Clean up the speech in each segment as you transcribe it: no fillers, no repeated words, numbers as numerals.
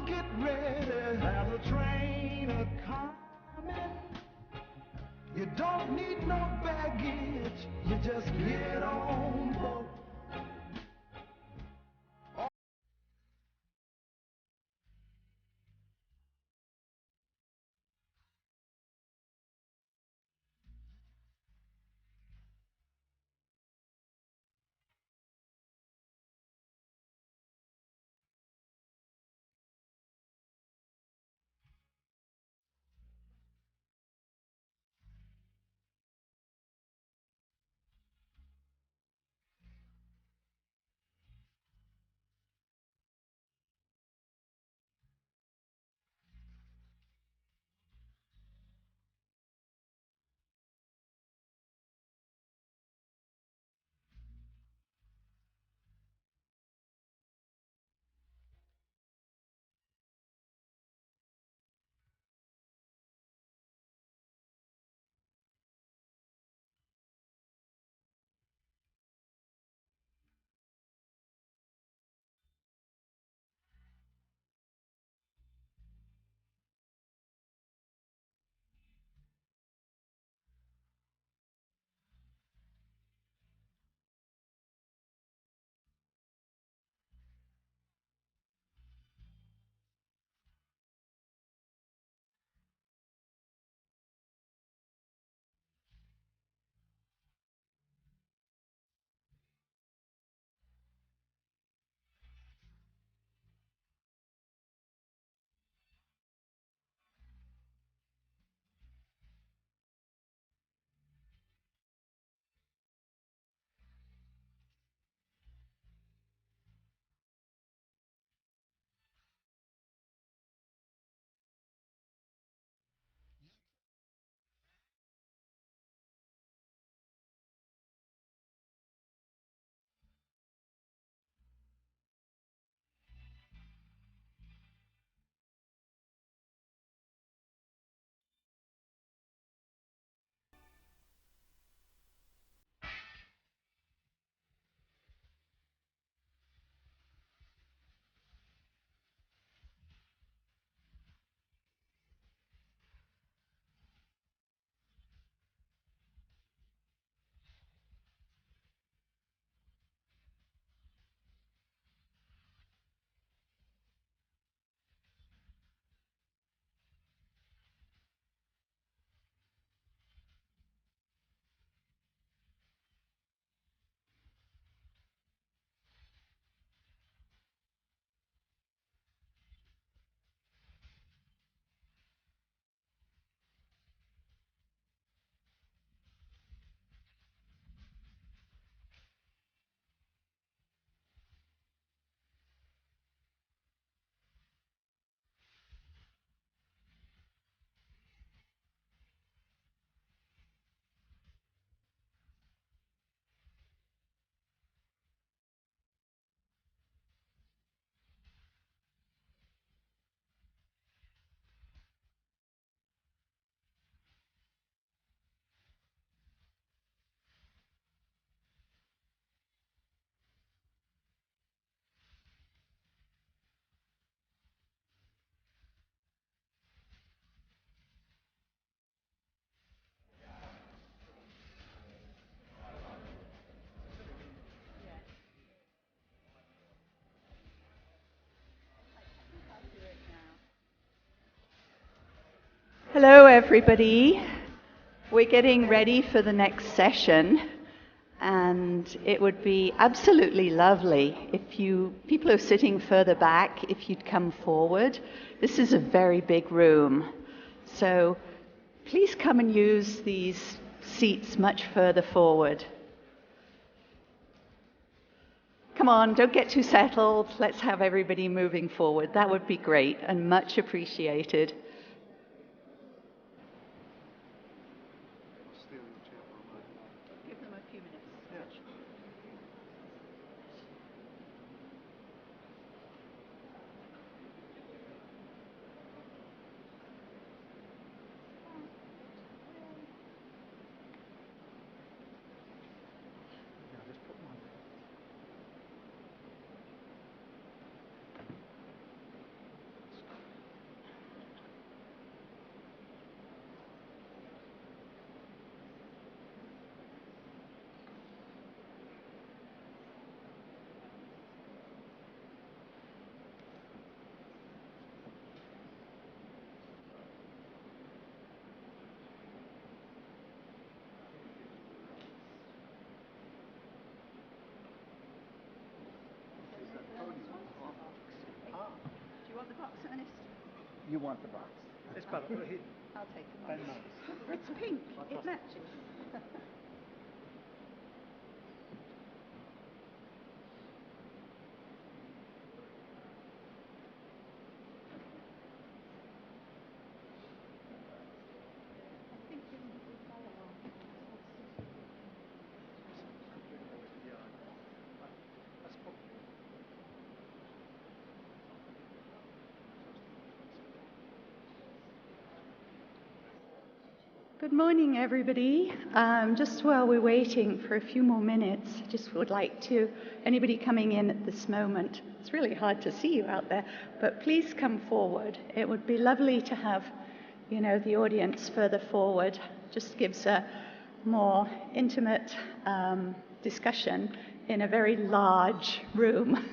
get ready, there's a train a-coming. You don't need no baggage, you just get on board. Hello, everybody. We're getting ready for the next session, and it would be absolutely lovely if people who are sitting further back, if you'd come forward. This is a very big room, so please come and use these seats much further forward. Come on, don't get too settled. Let's have everybody moving forward. That would be great and much appreciated. box, Ernest? You want the box. It's better. I'll take the box. It's pink. It matches. Good morning, everybody. Just while we're waiting for a few more minutes, I just would like to, anybody coming in at this moment, it's really hard to see you out there, but please come forward. It would be lovely to have, the audience further forward. Just gives a more intimate discussion in a very large room.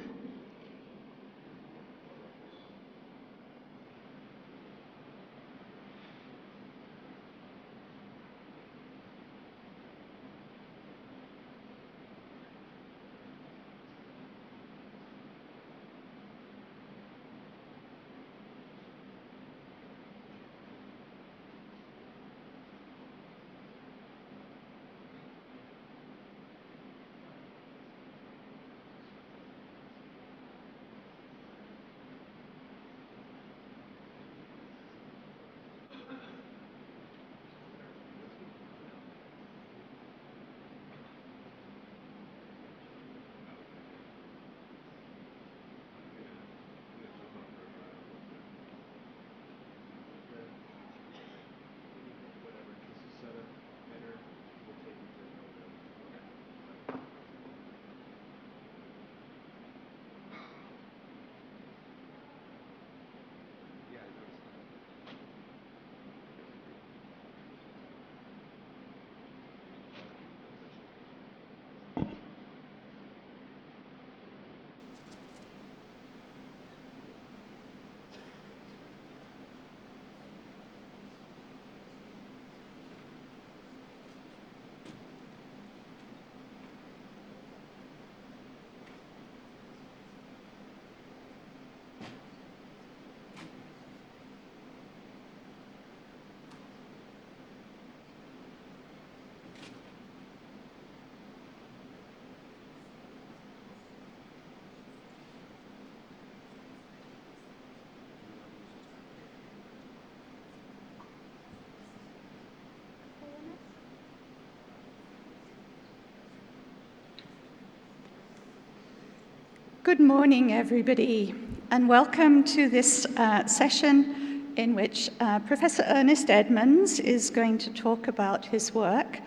Good morning, everybody, and welcome to this session in which Professor Ernest Edmonds is going to talk about his work.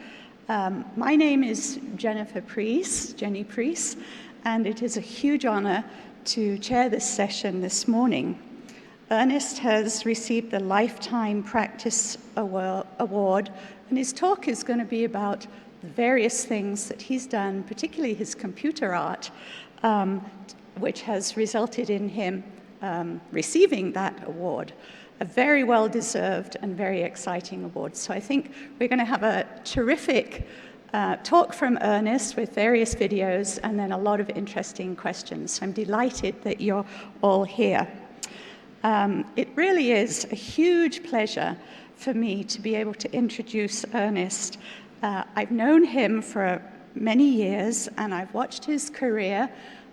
My name is Jenny Priest, and it is a huge honor to chair this session this morning. Ernest has received the Lifetime Practice Award, and his talk is going to be about the various things that he's done, particularly his computer art, which has resulted in him receiving that award. A very well-deserved and very exciting award. So I think we're going to have a terrific talk from Ernest with various videos and then a lot of interesting questions. So I'm delighted that you're all here. It really is a huge pleasure for me to be able to introduce Ernest. I've known him for many years, and I've watched his career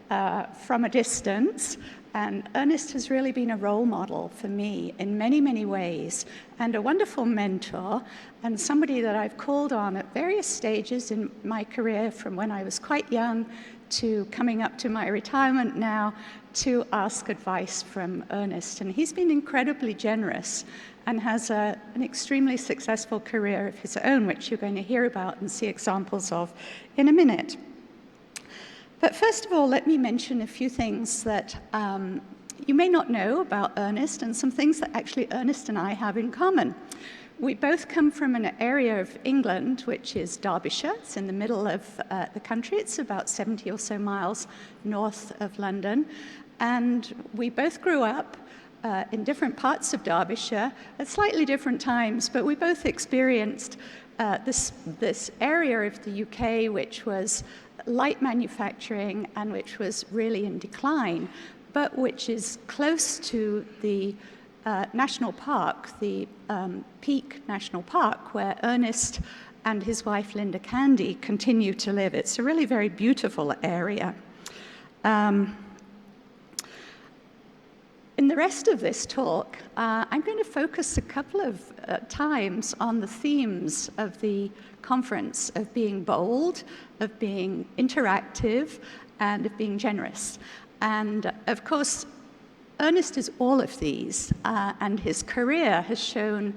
from a distance, and Ernest has really been a role model for me in many, many ways, and a wonderful mentor, and somebody that I've called on at various stages in my career, from when I was quite young to coming up to my retirement now, to ask advice from Ernest. And he's been incredibly generous and has an extremely successful career of his own, which you're going to hear about and see examples of in a minute. But first of all, let me mention a few things that you may not know about Ernest, and some things that actually Ernest and I have in common. We both come from an area of England, which is Derbyshire. It's in the middle of the country. It's about 70 or so miles north of London. And we both grew up in different parts of Derbyshire at slightly different times, but we both experienced this area of the UK which was light manufacturing and which was really in decline. but which is close to the national park, the Peak National Park, where Ernest and his wife Linda Candy continue to live. It's a really very beautiful area. In the rest of this talk, I'm going to focus a couple of times on the themes of the conference, of being bold, of being interactive, and of being generous. And of course, Ernest is all of these, and his career has shown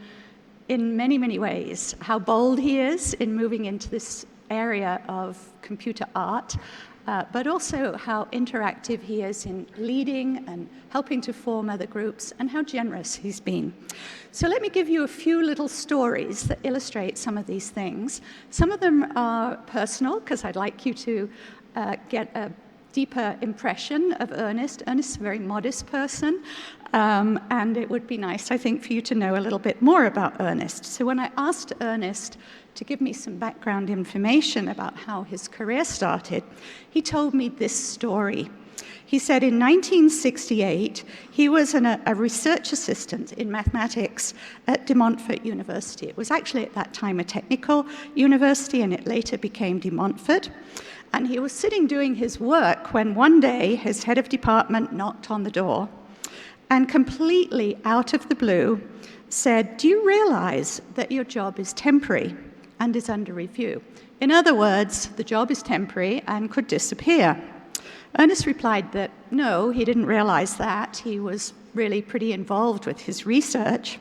in many, many ways how bold he is in moving into this area of computer art, but also how interactive he is in leading and helping to form other groups, and how generous he's been. So let me give you a few little stories that illustrate some of these things. Some of them are personal, because I'd like you to get a deeper impression of Ernest. Ernest is a very modest person, and it would be nice, I think, for you to know a little bit more about Ernest. So when I asked Ernest to give me some background information about how his career started, he told me this story. He said in 1968, he was a research assistant in mathematics at De Montfort University. It was actually at that time a technical university, and it later became De Montfort. And he was sitting doing his work when one day his head of department knocked on the door and completely out of the blue said, "Do you realize that your job is temporary and is under review?" In other words, the job is temporary and could disappear. Ernest replied that no, he didn't realize that. He was really pretty involved with his research.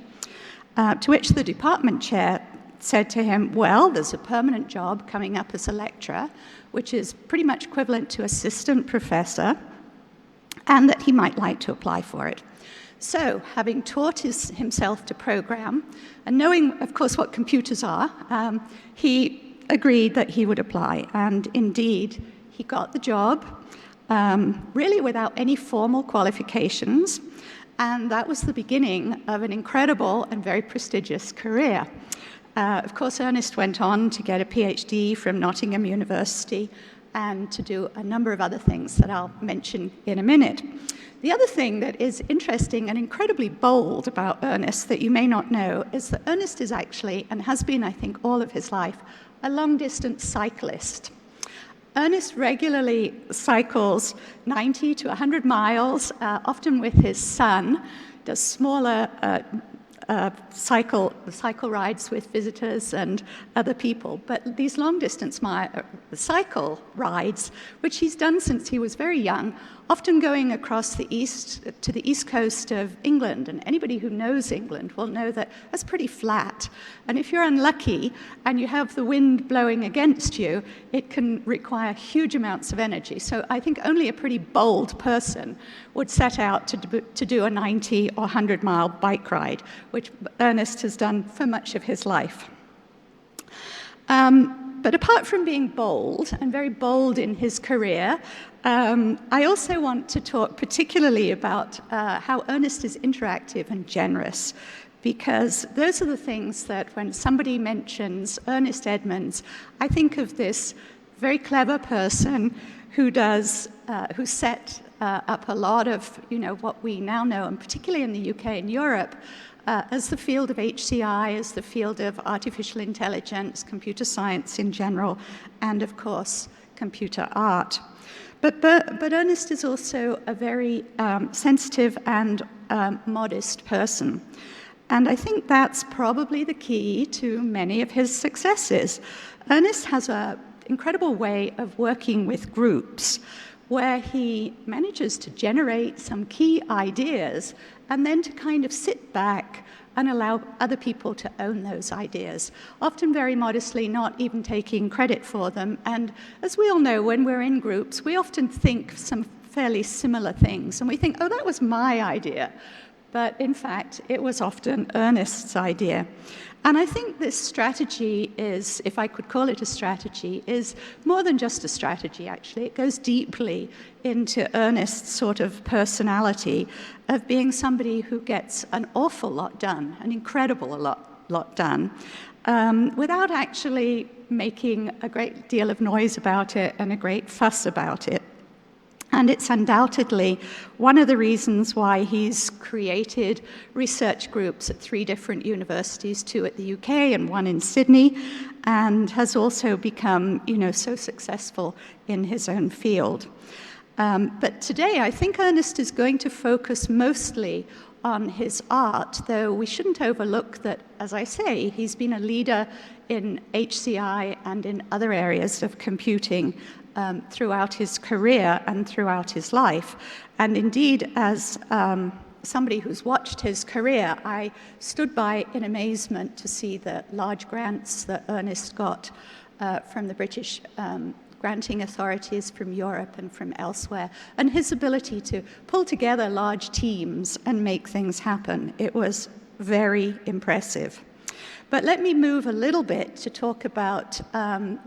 To which the department chair said to him, "Well, there's a permanent job coming up as a lecturer, which is pretty much equivalent to assistant professor, and that he might like to apply for it." So, having taught himself to program, and knowing, of course, what computers are, he agreed that he would apply. And indeed, he got the job, really without any formal qualifications. And that was the beginning of an incredible and very prestigious career. Of course, Ernest went on to get a PhD from Nottingham University and to do a number of other things that I'll mention in a minute. The other thing that is interesting and incredibly bold about Ernest that you may not know is that Ernest is actually, and has been, I think, all of his life, a long-distance cyclist. Ernest regularly cycles 90 to 100 miles, often with his son, does smaller cycle rides with visitors and other people. But these long-distance cycle rides, which he's done since he was very young, often going across the east coast of England. And anybody who knows England will know that that's pretty flat. And if you're unlucky and you have the wind blowing against you, it can require huge amounts of energy. So I think only a pretty bold person would set out to do a 90 or 100-mile bike ride, which Ernest has done for much of his life. But apart from being bold, and very bold in his career, I also want to talk particularly about how Ernest is interactive and generous, because those are the things that when somebody mentions Ernest Edmonds, I think of this very clever person who set up a lot of, what we now know, and particularly in the UK and Europe, as the field of HCI, as the field of artificial intelligence, computer science in general, and of course, computer art. But Ernest is also a very sensitive and modest person. And I think that's probably the key to many of his successes. Ernest has an incredible way of working with groups where he manages to generate some key ideas and then to kind of sit back and allow other people to own those ideas, often very modestly, not even taking credit for them. And as we all know, when we're in groups, we often think some fairly similar things, and we think, oh, that was my idea. But in fact, it was often Ernest's idea. And I think this strategy is, if I could call it a strategy, is more than just a strategy, actually. It goes deeply into Ernest's sort of personality of being somebody who gets an awful lot done, an incredible lot done, without actually making a great deal of noise about it and a great fuss about it. And it's undoubtedly one of the reasons why he's created research groups at 3 different universities, 2 at the UK and 1 in Sydney, and has also become, so successful in his own field. But today, I think Ernest is going to focus mostly on his art, though we shouldn't overlook that, as I say, he's been a leader in HCI and in other areas of computing throughout his career and throughout his life. And indeed, as somebody who's watched his career, I stood by in amazement to see the large grants that Ernest got from the British granting authorities, from Europe and from elsewhere, and his ability to pull together large teams and make things happen. It was very impressive. But let me move a little bit to talk about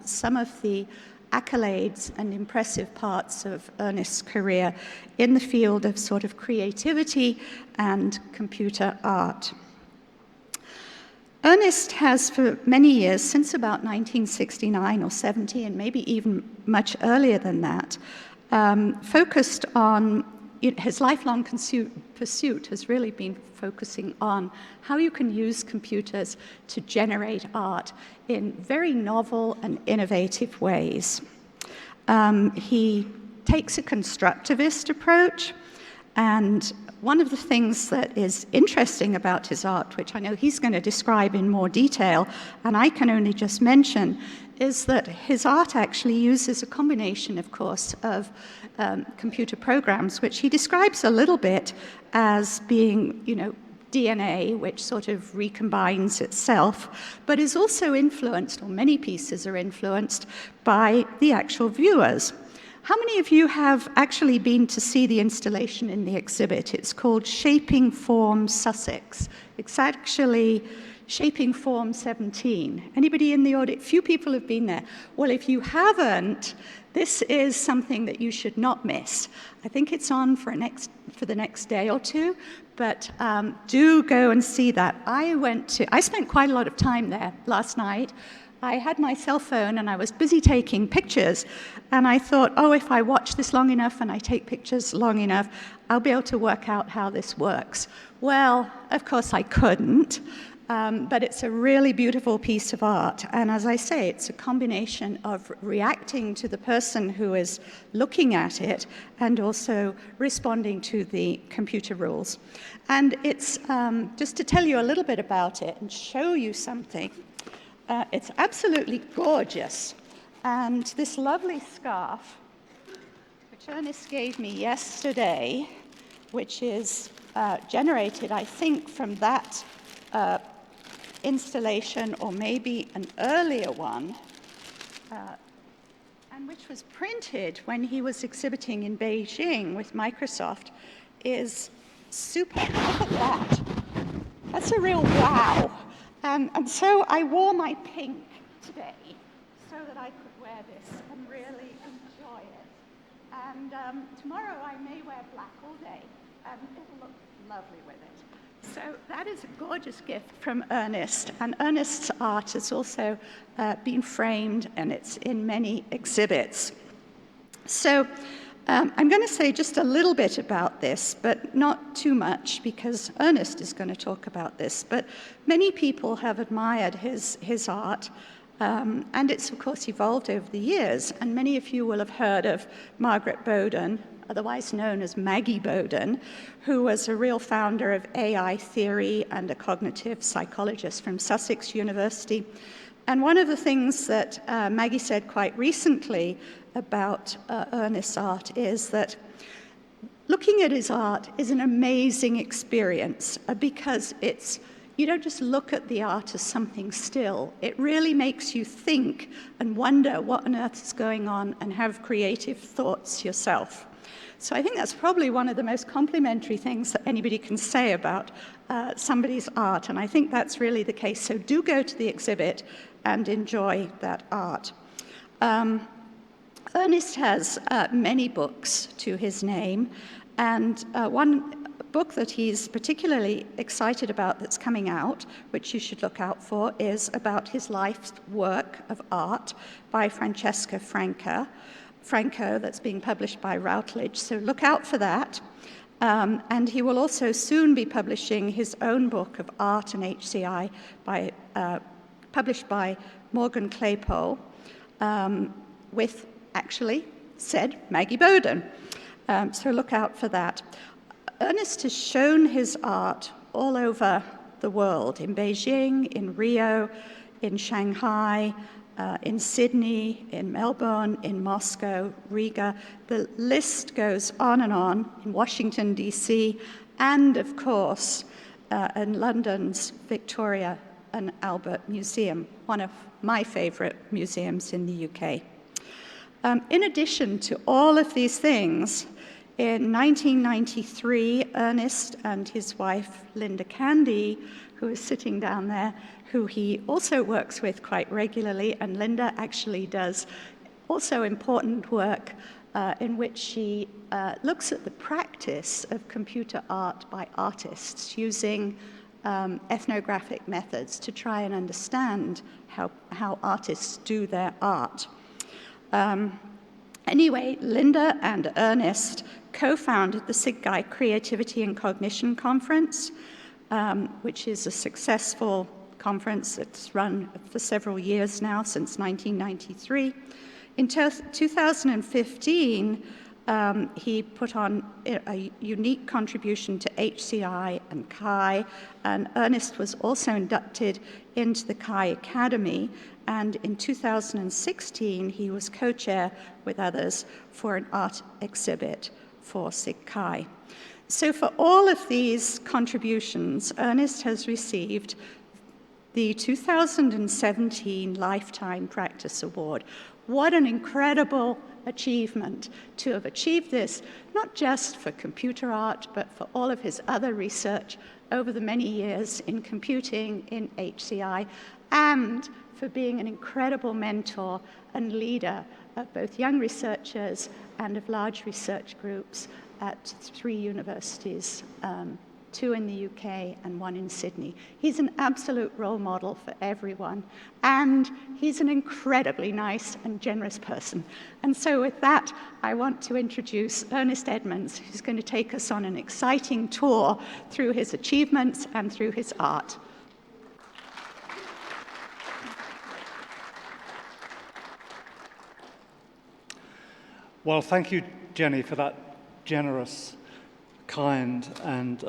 some of the accolades and impressive parts of Ernest's career in the field of sort of creativity and computer art. Ernest has for many years, since about 1969 or 70, and maybe even much earlier than that, focused on his lifelong pursuit has really been focusing on how you can use computers to generate art in very novel and innovative ways. He takes a constructivist approach, and one of the things that is interesting about his art, which I know he's going to describe in more detail, and I can only just mention, is that his art actually uses a combination, of course, of computer programs, which he describes a little bit as being, DNA, which sort of recombines itself, but is also influenced, or many pieces are influenced, by the actual viewers. How many of you have actually been to see the installation in the exhibit? It's called Shaping Form Sussex. It's actually Shaping Form 17. Anybody in the audience? Few people have been there. Well, if you haven't, this is something that you should not miss. I think it's on for the next day or two, but do go and see that. I spent quite a lot of time there last night. I had my cell phone and I was busy taking pictures, and I thought, if I watch this long enough and I take pictures long enough, I'll be able to work out how this works. Well, of course I couldn't, but it's a really beautiful piece of art, and as I say, it's a combination of reacting to the person who is looking at it and also responding to the computer rules. And it's, just to tell you a little bit about it and show you something, it's absolutely gorgeous. And this lovely scarf, which Ernest gave me yesterday, which is generated, I think, from that installation, or maybe an earlier one, and which was printed when he was exhibiting in Beijing with Microsoft, is super. Look at that. That's a real wow. And so I wore my pink today so that I could wear this and really enjoy it. And tomorrow I may wear black all day, and it'll look lovely with it. So that is a gorgeous gift from Ernest. And Ernest's art has also been framed, and it's in many exhibits. So I'm going to say just a little bit about this, but not too much, because Ernest is going to talk about this. But many people have admired his art, and it's, of course, evolved over the years. And many of you will have heard of Margaret Bowden, otherwise known as Maggie Bowden, who was a real founder of AI theory and a cognitive psychologist from Sussex University. And one of the things that Maggie said quite recently about Ernest's art is that looking at his art is an amazing experience, because you don't just look at the art as something still. It really makes you think and wonder what on earth is going on and have creative thoughts yourself. So I think that's probably one of the most complimentary things that anybody can say about somebody's art, and I think that's really the case. So do go to the exhibit and enjoy that art. Ernest has many books to his name, and one book that he's particularly excited about that's coming out, which you should look out for, is about his life's work of art by Francesca Franco that's being published by Routledge, so look out for that. And he will also soon be publishing his own book of Art and HCI, published by Morgan Claypole, with, actually, said Maggie Bowden. So look out for that. Ernest has shown his art all over the world, in Beijing, in Rio, in Shanghai, in Sydney, in Melbourne, in Moscow, Riga. The list goes on, in Washington, D.C., and, of course, in London's Victoria and Albert Museum, one of my favorite museums in the UK. In addition to all of these things, in 1993, Ernest and his wife, Linda Candy, who is sitting down there, who he also works with quite regularly, and Linda actually does also important work in which she looks at the practice of computer art by artists using ethnographic methods to try and understand how artists do their art. Anyway, Linda and Ernest co-founded the SIGCHI Creativity and Cognition Conference, which is a successful conference that's run for several years now, since 1993. In 2015, he put on a unique contribution to HCI and CHI, and Ernest was also inducted into the CHI Academy, and in 2016, he was co-chair with others for an art exhibit for SIGCHI. So for all of these contributions, Ernest has received the 2017 Lifetime Practice Award. What an incredible achievement to have achieved this, not just for computer art, but for all of his other research over the many years in computing, in HCI, and for being an incredible mentor and leader of both young researchers and of large research groups at 3 universities, 2 in the UK and 1 in Sydney. He's an absolute role model for everyone, and he's an incredibly nice and generous person. And so with that, I want to introduce Ernest Edmonds, who's going to take us on an exciting tour through his achievements and through his art. Well, thank you, Jenny, for that generous, kind, and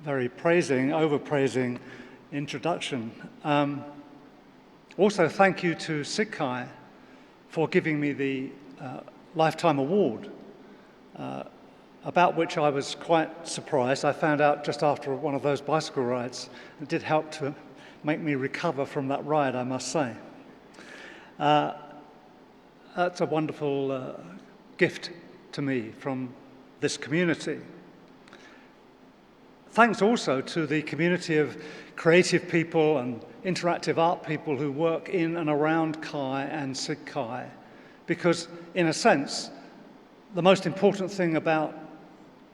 very overpraising introduction. Also, thank you to SIGCHI for giving me the Lifetime Award, about which I was quite surprised. I found out just after one of those bicycle rides. It did help to make me recover from that ride, I must say. That's a wonderful gift to me from this community. Thanks also to the community of creative people and interactive art people who work in and around CHI and SIGCHI, because in a sense, the most important thing about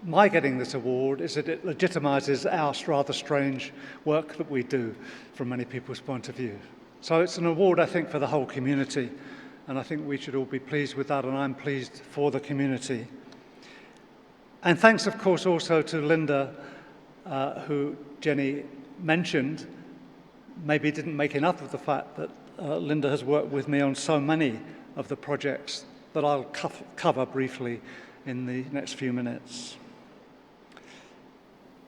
my getting this award is that it legitimizes our rather strange work that we do from many people's point of view. So it's an award, I think, for the whole community, and I think we should all be pleased with that, and I'm pleased for the community. And thanks, of course, also to Linda, who Jenny mentioned, maybe didn't make enough of the fact that Linda has worked with me on so many of the projects that I'll cover briefly in the next few minutes.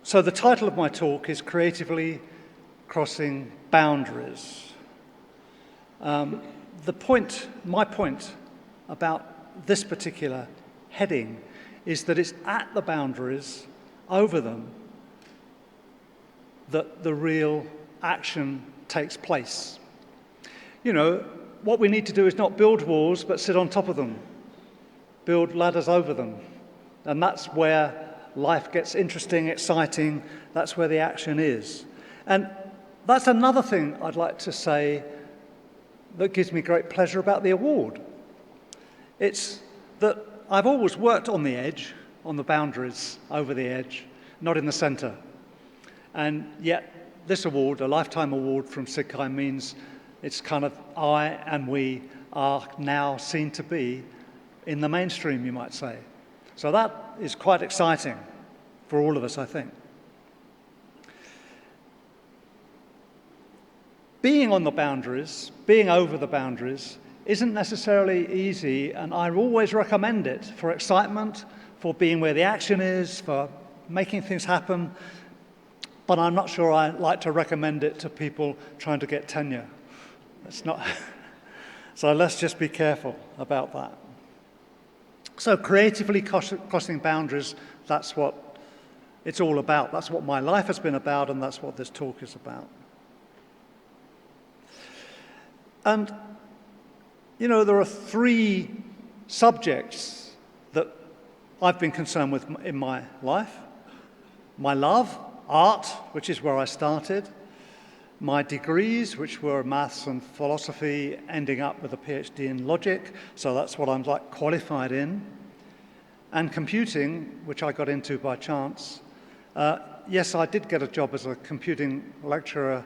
So the title of my talk is Creatively Crossing Boundaries. My point about this particular heading is that it's at the boundaries, over them, that the real action takes place. You know, what we need to do is not build walls, but sit on top of them, build ladders over them. And that's where life gets interesting, exciting, that's where the action is. And that's another thing I'd like to say that gives me great pleasure about the award. It's that I've always worked on the edge, on the boundaries, over the edge, not in the center. And yet this award, a Lifetime Award from SIGCHI, means it's kind of I and we are now seen to be in the mainstream, you might say. So that is quite exciting for all of us, I think. Being on the boundaries, being over the boundaries, isn't necessarily easy, and I always recommend it for excitement, for being where the action is, for making things happen, but I'm not sure I like to recommend it to people trying to get tenure. It's not. So let's just be careful about that. So creatively crossing boundaries, that's what it's all about. That's what my life has been about, and that's what this talk is about. And, you know, there are three subjects that I've been concerned with in my life. My love, art, which is where I started. My degrees, which were maths and philosophy, ending up with a PhD in logic, so that's what I'm like qualified in. And computing, which I got into by chance. Yes, I did get a job as a computing lecturer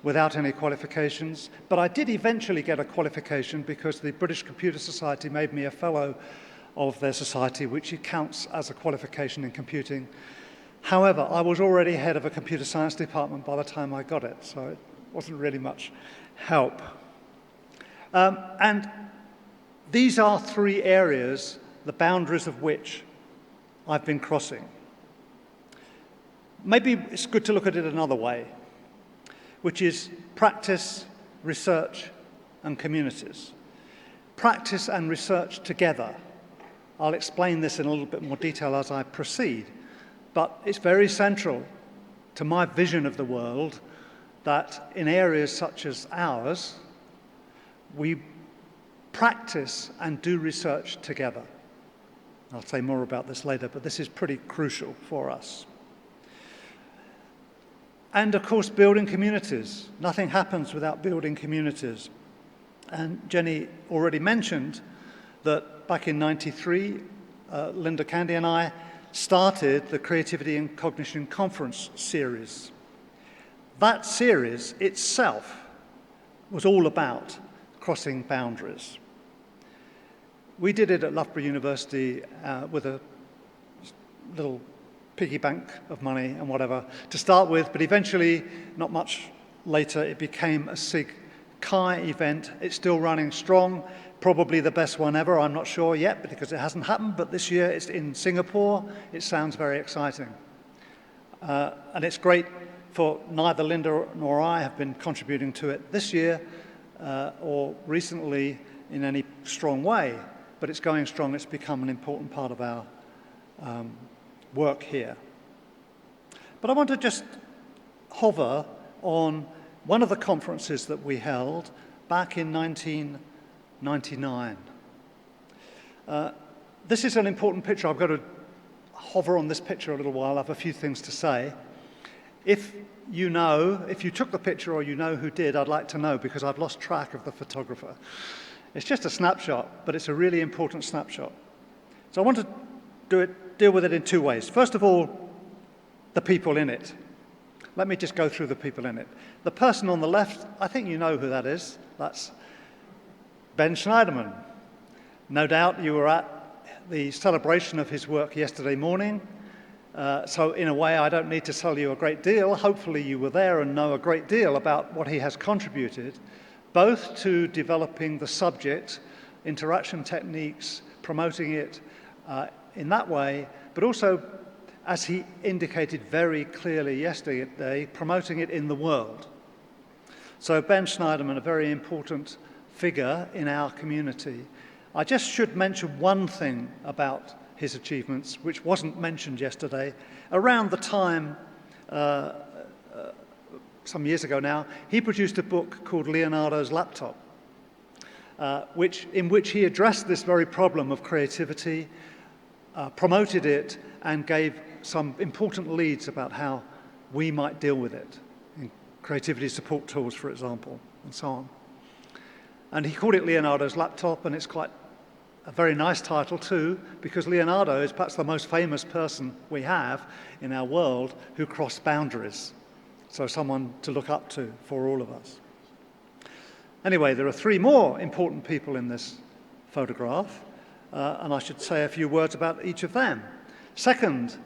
without any qualifications, but I did eventually get a qualification because the British Computer Society made me a fellow of their society, which counts as a qualification in computing. However, I was already head of a computer science department by the time I got it, so it wasn't really much help. And these are three areas, the boundaries of which I've been crossing. Maybe it's good to look at it another way, which is practice, research, and communities. Practice and research together. I'll explain this in a little bit more detail as I proceed, but it's very central to my vision of the world that in areas such as ours, we practice and do research together. I'll say more about this later, but this is pretty crucial for us. And of course, building communities. Nothing happens without building communities. And Jenny already mentioned that back in '93, Linda Candy and I started the Creativity and Cognition Conference series. That series itself was all about crossing boundaries. We did it at Loughborough University with a little piggy bank of money and whatever to start with, but eventually, not much later, it became a SIGCHI event. It's still running strong, probably the best one ever. I'm not sure yet because it hasn't happened, but this year it's in Singapore. It sounds very exciting. And it's great for neither Linda nor I have been contributing to it this year or recently in any strong way, but it's going strong. It's become an important part of our work here. But I want to just hover on one of the conferences that we held back in 1999. This is an important picture. I've got to hover on this picture a little while. I have a few things to say. If you took the picture or you know who did, I'd like to know because I've lost track of the photographer. It's just a snapshot, but it's a really important snapshot. So I want to deal with it in two ways. First of all, the people in it. Let me just go through the people in it. The person on the left, I think you know who that is. That's Ben Schneiderman. No doubt you were at the celebration of his work yesterday morning. So in a way, I don't need to tell you a great deal. Hopefully you were there and know a great deal about what he has contributed, both to developing the subject, interaction techniques, promoting it in that way, but also, as he indicated very clearly yesterday, promoting it in the world. So Ben Schneiderman, a very important figure in our community. I just should mention one thing about his achievements, which wasn't mentioned yesterday. Around the time, some years ago now, he produced a book called Leonardo's Laptop, in which he addressed this very problem of creativity, promoted it, and gave some important leads about how we might deal with it, in creativity support tools, for example, and so on. And he called it Leonardo's Laptop, and it's quite a very nice title too, because Leonardo is perhaps the most famous person we have in our world who crossed boundaries. So someone to look up to for all of us. Anyway, there are three more important people in this photograph. and I should say a few words about each of them. Second,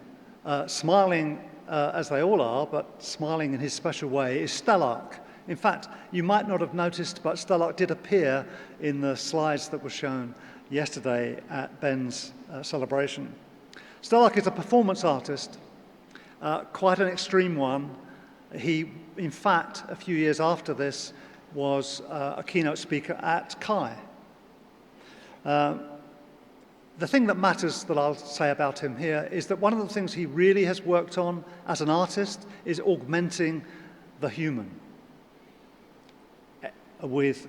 smiling as they all are, but smiling in his special way, is Stellark. In fact, you might not have noticed, but Stellark did appear in the slides that were shown yesterday at Ben's celebration. Stellark is a performance artist, quite an extreme one. He, in fact, a few years after this, was a keynote speaker at CHI. The thing that matters that I'll say about him here is that one of the things he really has worked on as an artist is augmenting the human with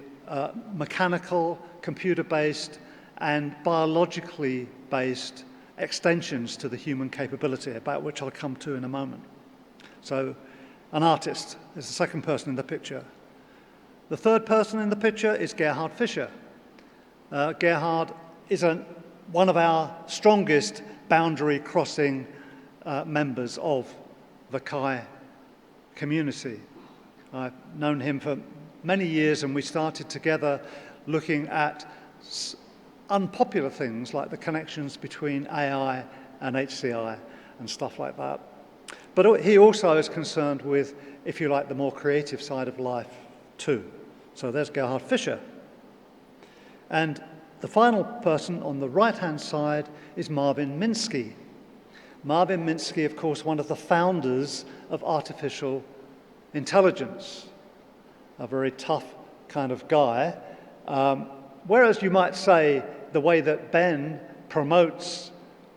mechanical, computer-based, and biologically based extensions to the human capability, about which I'll come to in a moment. So, an artist is the second person in the picture. The third person in the picture is Gerhard Fischer. Gerhard is one of our strongest boundary-crossing members of the CHI community. I've known him for many years, and we started together looking at unpopular things like the connections between AI and HCI and stuff like that. But he also is concerned with, if you like, the more creative side of life too. So there's Gerhard Fischer. And the final person on the right-hand side is Marvin Minsky. Marvin Minsky, of course, one of the founders of artificial intelligence, a very tough kind of guy. Whereas you might say the way that Ben promotes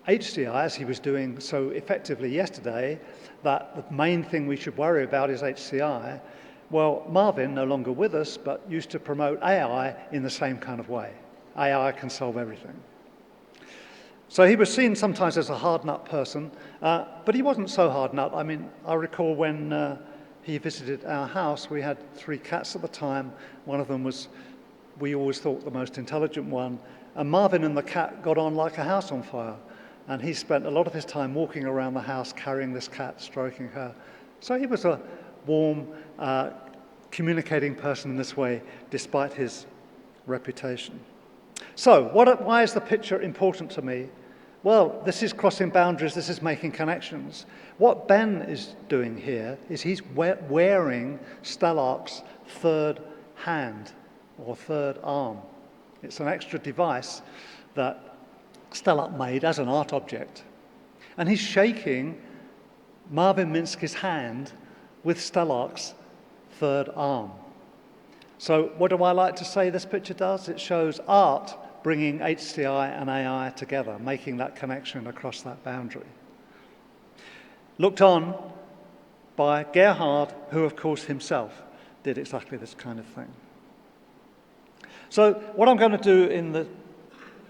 HCI, as he was doing so effectively yesterday, that the main thing we should worry about is HCI, well, Marvin, no longer with us, but used to promote AI in the same kind of way. AI can solve everything. So he was seen sometimes as a hard-nut person, but he wasn't so hard-nut. I mean, I recall when he visited our house, we had 3 cats at the time. One of them was, we always thought, the most intelligent one. And Marvin and the cat got on like a house on fire. And he spent a lot of his time walking around the house, carrying this cat, stroking her. So he was a warm, communicating person in this way, despite his reputation. So, why is the picture important to me? Well, this is crossing boundaries, this is making connections. What Ben is doing here is he's wearing Stellark's third hand, or third arm. It's an extra device that Stellark made as an art object. And he's shaking Marvin Minsky's hand with Stellark's third arm. So what do I like to say this picture does? It shows art bringing HCI and AI together, making that connection across that boundary. Looked on by Gerhard, who of course himself did exactly this kind of thing. So what I'm going to do in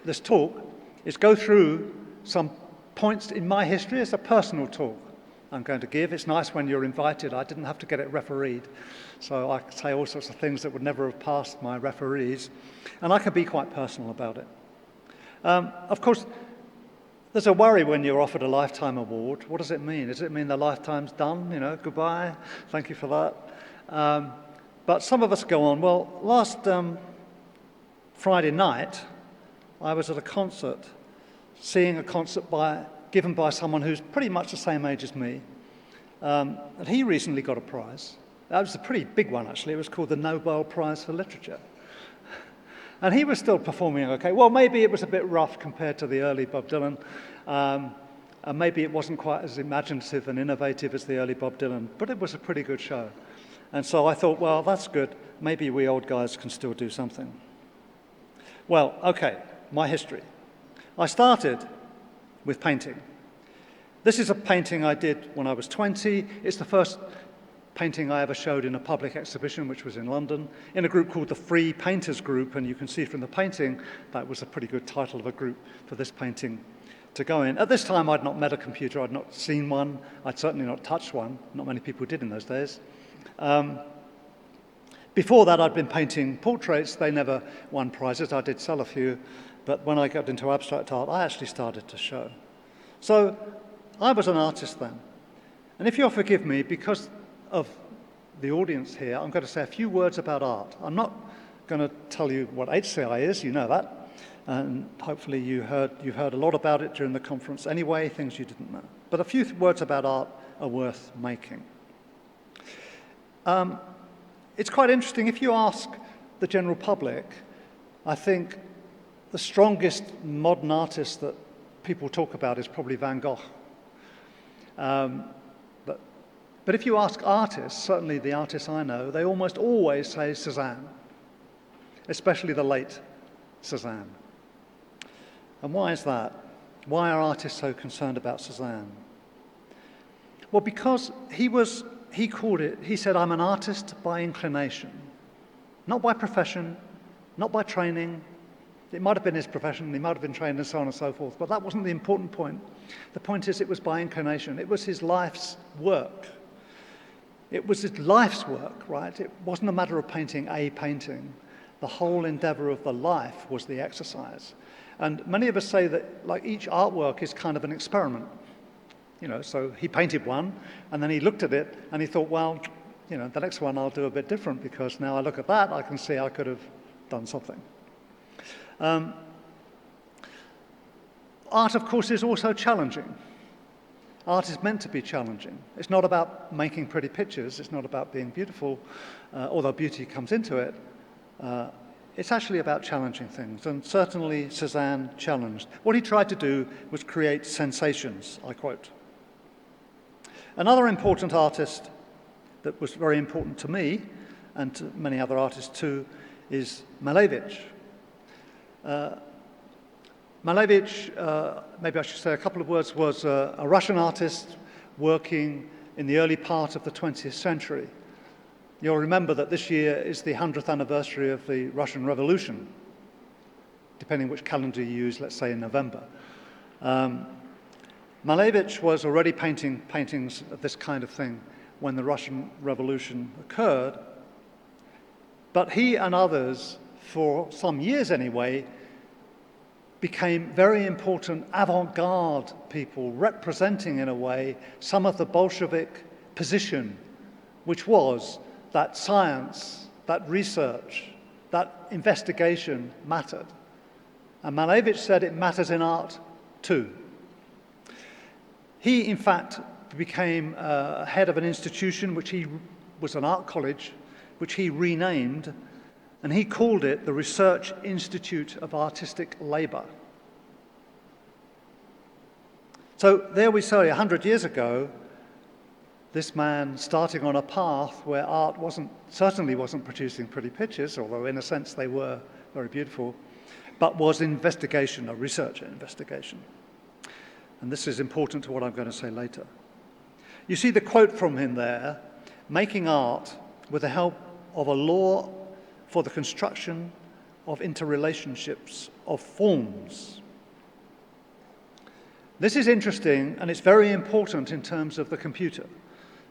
this talk is go through some points in my history. It's a personal talk I'm going to give. It's nice when you're invited. I didn't have to get it refereed. So I could say all sorts of things that would never have passed my referees. And I can be quite personal about it. Of course, there's a worry when you're offered a Lifetime Award. What does it mean? Does it mean the lifetime's done? You know, goodbye, thank you for that. But some of us go on. Well, last Friday night, I was at a concert, seeing a concert given by someone who's pretty much the same age as me. And he recently got a prize. That was a pretty big one, actually. It was called the Nobel Prize for Literature. And he was still performing okay. Well, maybe it was a bit rough compared to the early Bob Dylan. And maybe it wasn't quite as imaginative and innovative as the early Bob Dylan, but it was a pretty good show. And so I thought, well, that's good. Maybe we old guys can still do something. Well, okay, my history. I started with painting. This is a painting I did when I was 20. It's the first painting I ever showed in a public exhibition, which was in London, in a group called the Free Painters Group, and you can see from the painting that was a pretty good title of a group for this painting to go in. At this time, I'd not met a computer, I'd not seen one, I'd certainly not touched one. Not many people did in those days. Before that, I'd been painting portraits. They never won prizes. I did sell a few, but when I got into abstract art, I actually started to show. So I was an artist then. And if you'll forgive me, because of the audience here, I'm going to say a few words about art. I'm not going to tell you what HCI is, you know that. And hopefully you've heard a lot about it during the conference anyway, things you didn't know. But a few words about art are worth making. It's quite interesting. If you ask the general public, I think the strongest modern artist that people talk about is probably Van Gogh. But if you ask artists, certainly the artists I know, they almost always say Cézanne, especially the late Cézanne. And why is that? Why are artists so concerned about Cézanne? Well, because he said, I'm an artist by inclination, not by profession, not by training. It might have been his profession, he might have been trained and so on and so forth, but that wasn't the important point. The point is it was by inclination. It was his life's work. It was his life's work, right? It wasn't a matter of painting a painting. The whole endeavor of the life was the exercise. And many of us say that like each artwork is kind of an experiment. So he painted one, and then he looked at it, and he thought, well, the next one I'll do a bit different, because now I look at that, I can see I could have done something. Art, of course, is also challenging. Art is meant to be challenging. It's not about making pretty pictures. It's not about being beautiful, although beauty comes into it. It's actually about challenging things, and certainly Cézanne challenged. What he tried to do was create sensations, I quote. Another important artist that was very important to me, and to many other artists too, is Malevich. Malevich, maybe I should say a couple of words, was a Russian artist working in the early part of the 20th century. You'll remember that this year is the 100th anniversary of the Russian Revolution, depending which calendar you use, let's say in November. Malevich was already painting paintings of this kind of thing when the Russian Revolution occurred, but he and others, for some years anyway, became very important avant-garde people, representing in a way some of the Bolshevik position, which was that science, that research, that investigation mattered. And Malevich said it matters in art too. He, in fact, became head of an institution which was an art college, which he renamed, and he called it the Research Institute of Artistic Labor. So there we say, 100 years ago, this man starting on a path where art certainly wasn't producing pretty pictures, although in a sense they were very beautiful, but was investigation, a research investigation. And this is important to what I'm going to say later. You see the quote from him there, making art with the help of a law for the construction of interrelationships of forms. This is interesting, and it's very important in terms of the computer,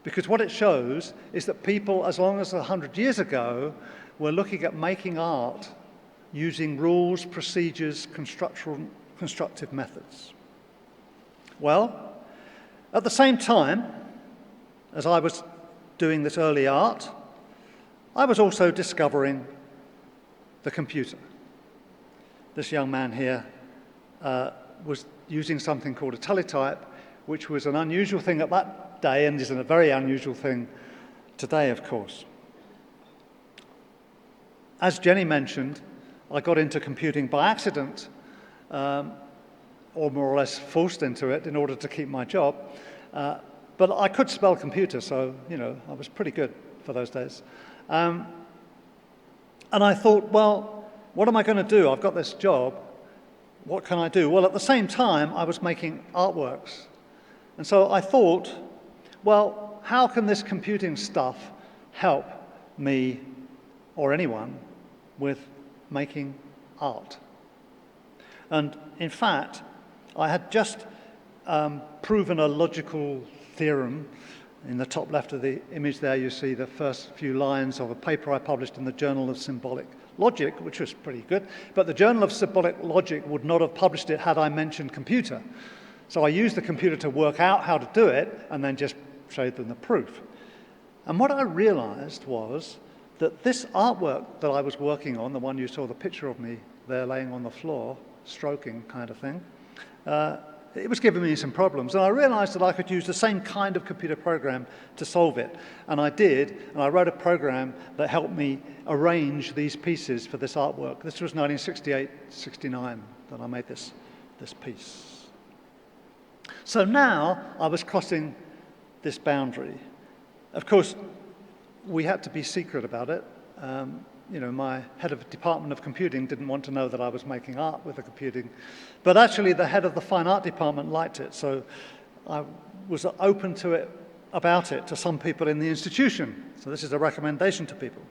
because what it shows is that people, as long as 100 years ago, were looking at making art using rules, procedures, constructive methods. Well, at the same time, as I was doing this early art, I was also discovering the computer. This young man here was using something called a teletype, which was an unusual thing at that day and is a very unusual thing today, of course. As Jenny mentioned, I got into computing by accident, or more or less forced into it in order to keep my job. But I could spell computer, so, I was pretty good for those days. And I thought, well, what am I going to do? I've got this job. What can I do? Well, at the same time, I was making artworks. And so I thought, well, how can this computing stuff help me or anyone with making art? And in fact, I had just proven a logical theorem. In the top left of the image there, you see the first few lines of a paper I published in the Journal of Symbolic Logic, which was pretty good. But the Journal of Symbolic Logic would not have published it had I mentioned computer. So I used the computer to work out how to do it and then just showed them the proof. And what I realized was that this artwork that I was working on, the one you saw the picture of me there laying on the floor, stroking kind of thing, it was giving me some problems. And I realized that I could use the same kind of computer program to solve it. And I did, and I wrote a program that helped me arrange these pieces for this artwork. This was 1968-69 that I made this piece. So now I was crossing this boundary. Of course, we had to be secret about it. My head of department of computing didn't want to know that I was making art with the computing, but actually the head of the fine art department liked it, so I was open to it, about it, to some people in the institution. So this is a recommendation to people.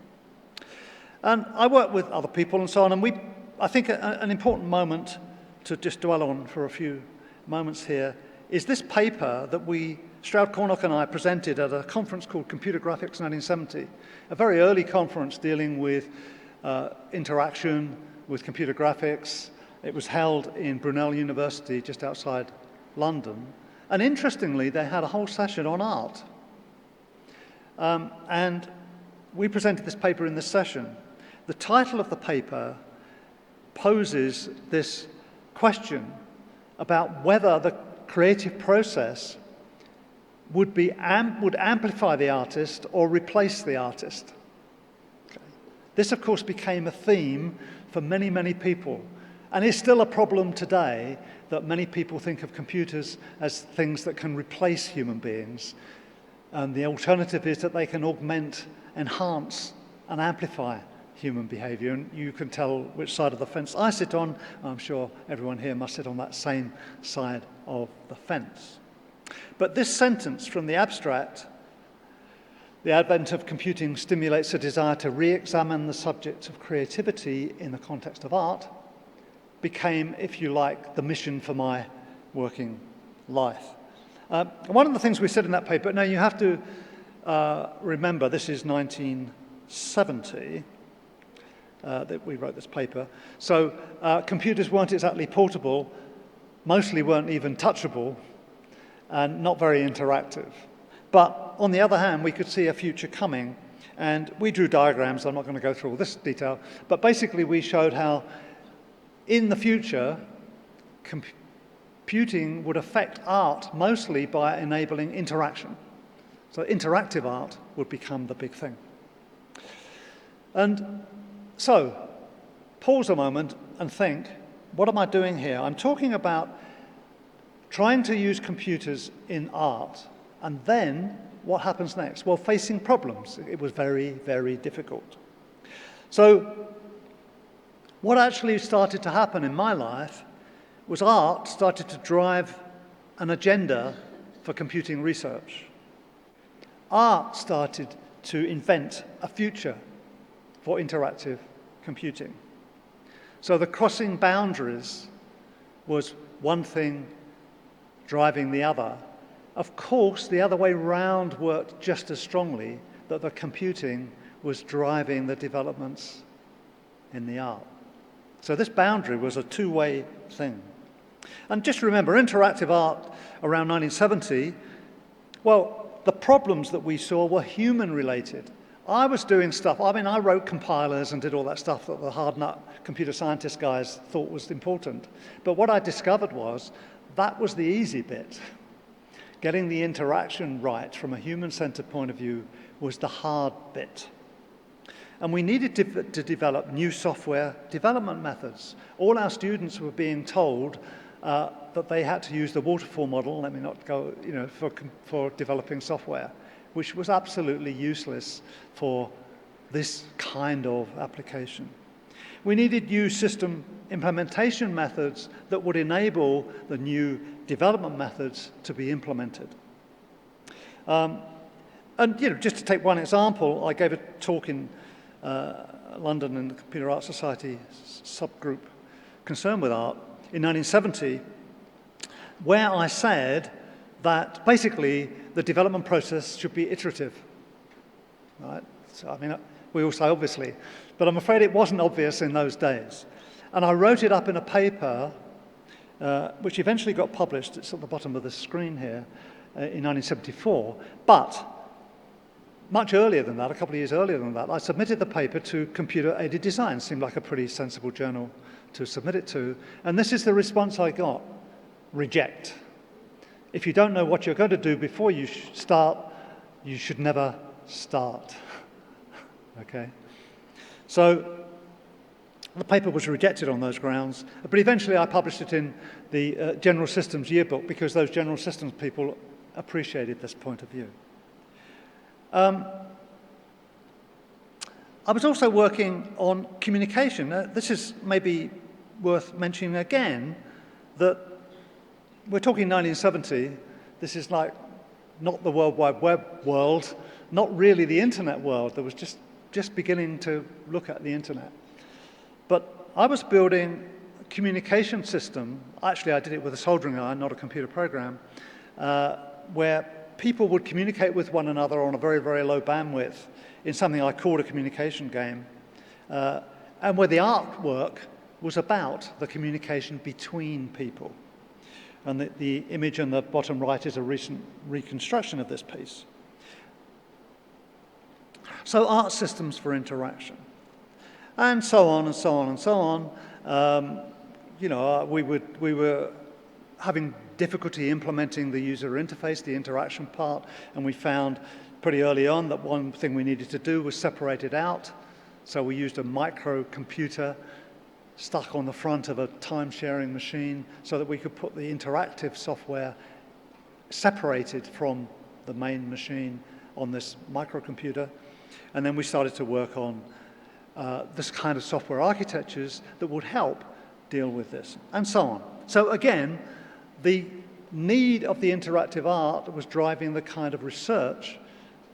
And I worked with other people and so on, and I think an important moment to just dwell on for a few moments here is this paper that Stroud Cornock and I presented at a conference called Computer Graphics 1970, a very early conference dealing with interaction with computer graphics. It was held in Brunel University just outside London. And interestingly, they had a whole session on art. And we presented this paper in this session. The title of the paper poses this question about whether the creative process would amplify the artist or replace the artist. Okay. This, of course, became a theme for many, many people, and is still a problem today that many people think of computers as things that can replace human beings. And the alternative is that they can augment, enhance, and amplify human behavior. And you can tell which side of the fence I sit on. I'm sure everyone here must sit on that same side of the fence. But this sentence from the abstract, the advent of computing stimulates a desire to re-examine the subject of creativity in the context of art, became, if you like, the mission for my working life. One of the things we said in that paper, now you have to remember this is 1970 that we wrote this paper, so computers weren't exactly portable, mostly weren't even touchable, and not very interactive. But on the other hand, we could see a future coming, and we drew diagrams. I'm not going to go through all this detail, but basically we showed how in the future computing would affect art mostly by enabling interaction. So interactive art would become the big thing. And so pause a moment and think, what am I doing here? I'm talking about trying to use computers in art, and then what happens next? Well, facing problems. It was very, very difficult. So what actually started to happen in my life was art started to drive an agenda for computing research. Art started to invent a future for interactive computing. So the crossing boundaries was one thing driving the other. Of course, the other way round worked just as strongly, that the computing was driving the developments in the art. So this boundary was a two-way thing. And just remember, interactive art around 1970, well, the problems that we saw were human-related. I was doing stuff, I wrote compilers and did all that stuff that the hard-nut computer scientist guys thought was important. But what I discovered was that was the easy bit. Getting the interaction right from a human-centered point of view was the hard bit. And we needed to develop new software development methods. All our students were being told that they had to use the waterfall model, let me not go, for developing software, which was absolutely useless for this kind of application. We needed new system implementation methods that would enable the new development methods to be implemented. And just to take one example, I gave a talk in London in the Computer Art Society subgroup concerned with art in 1970, where I said that basically the development process should be iterative. Right? So, we all say obviously, but I'm afraid it wasn't obvious in those days. And I wrote it up in a paper which eventually got published. It's at the bottom of the screen here in 1974. But much earlier than that, a couple of years earlier than that, I submitted the paper to Computer-Aided Design. Seemed like a pretty sensible journal to submit it to. And this is the response I got: reject. If you don't know what you're going to do before you start, you should never start. Okay? So the paper was rejected on those grounds, but eventually I published it in the General Systems Yearbook because those General Systems people appreciated this point of view. I was also working on communication. This is maybe worth mentioning again, that we're talking 1970. This is like not the World Wide Web world, not really the internet world. There was just beginning to look at the internet. But I was building a communication system. Actually, I did it with a soldering iron, not a computer program, where people would communicate with one another on a very, very low bandwidth in something I called a communication game, and where the artwork was about the communication between people. And the image on the bottom right is a recent reconstruction of this piece. So art systems for interaction, and so on and so on and so on. We were having difficulty implementing the user interface, the interaction part, and we found pretty early on that one thing we needed to do was separate it out. So we used a microcomputer stuck on the front of a time-sharing machine so that we could put the interactive software separated from the main machine on this microcomputer. And then we started to work on this kind of software architectures that would help deal with this, and so on. So again, the need of the interactive art was driving the kind of research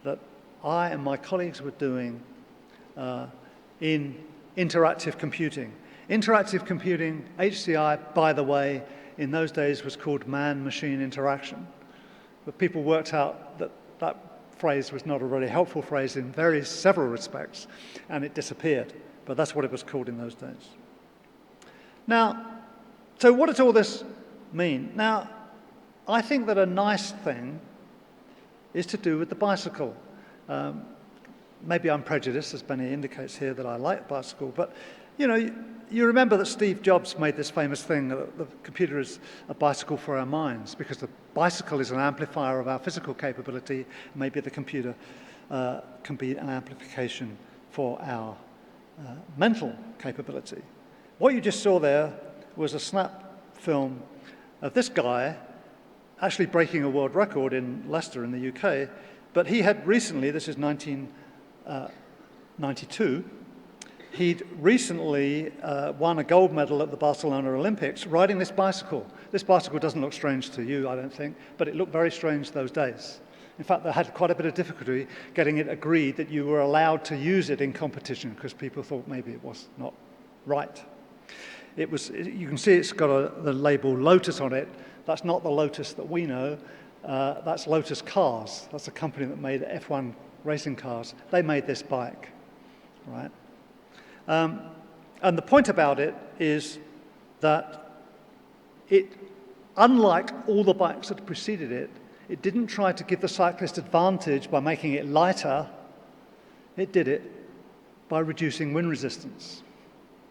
that I and my colleagues were doing in interactive computing. Interactive computing, HCI, by the way, in those days was called man-machine interaction. But people worked out that that phrase was not a really helpful phrase in several respects, and it disappeared. But that's what it was called in those days. Now, so what does all this mean? Now, I think that a nice thing is to do with the bicycle. Maybe I'm prejudiced, as Benny indicates here, that I like bicycle, but you remember that Steve Jobs made this famous thing that the computer is a bicycle for our minds, because the bicycle is an amplifier of our physical capability. Maybe the computer can be an amplification for our mental capability. What you just saw there was a snap film of this guy actually breaking a world record in Leicester in the UK, but he had recently, this is 1992, he'd recently won a gold medal at the Barcelona Olympics riding this bicycle. This bicycle doesn't look strange to you, I don't think, but it looked very strange those days. In fact, they had quite a bit of difficulty getting it agreed that you were allowed to use it in competition because people thought maybe it was not right. You can see it's got the label Lotus on it. That's not the Lotus that we know. That's Lotus Cars. That's a company that made F1 racing cars. They made this bike, right? And the point about it is that it, unlike all the bikes that preceded it, it didn't try to give the cyclist advantage by making it lighter. It did it by reducing wind resistance.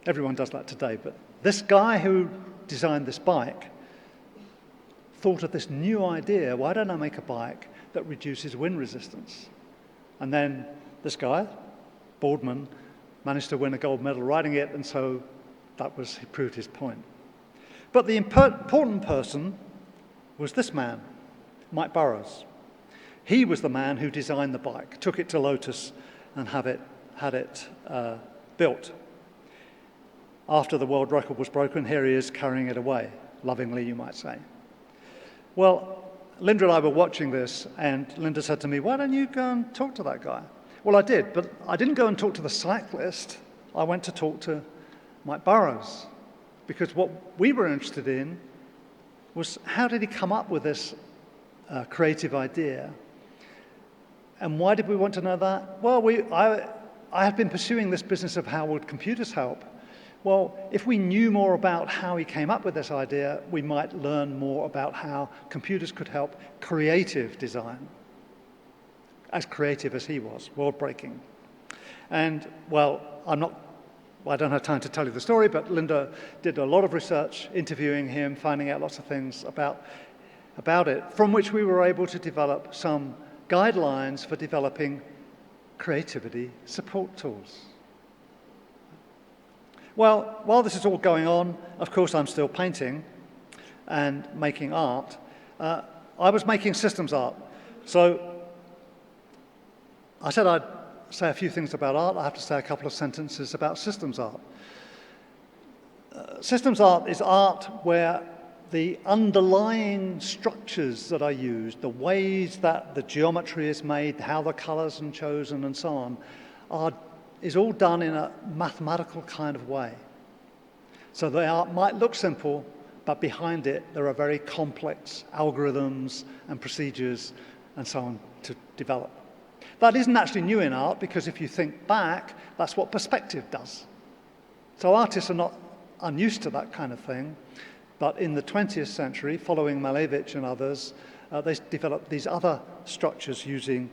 Everyone does that today, but this guy who designed this bike thought of this new idea: why don't I make a bike that reduces wind resistance? And then this guy, Boardman, managed to win a gold medal riding it, and so he proved his point. But the important person was this man, Mike Burrows. He was the man who designed the bike, took it to Lotus, and had it built. After the world record was broken, here he is carrying it away, lovingly, you might say. Well, Linda and I were watching this, and Linda said to me, "Why don't you go and talk to that guy?" Well, I did, but I didn't go and talk to the cyclist. I went to talk to Mike Burrows, because what we were interested in was how did he come up with this creative idea, and why did we want to know that? Well, I had been pursuing this business of how would computers help. Well, if we knew more about how he came up with this idea, we might learn more about how computers could help creative design. as creative as he was, world-breaking. And, well, I don't have time to tell you the story, but Linda did a lot of research, interviewing him, finding out lots of things about it, from which we were able to develop some guidelines for developing creativity support tools. Well, while this is all going on, of course, I'm still painting and making art. I was making systems art. So I said I'd say a few things about art. I have to say a couple of sentences about systems art. Systems art is art where the underlying structures that are used, the ways that the geometry is made, how the colors are chosen and so on, is all done in a mathematical kind of way. So the art might look simple, but behind it there are very complex algorithms and procedures and so on to develop. That isn't actually new in art, because if you think back, that's what perspective does. So artists are not unused to that kind of thing, but in the 20th century, following Malevich and others, they developed these other structures using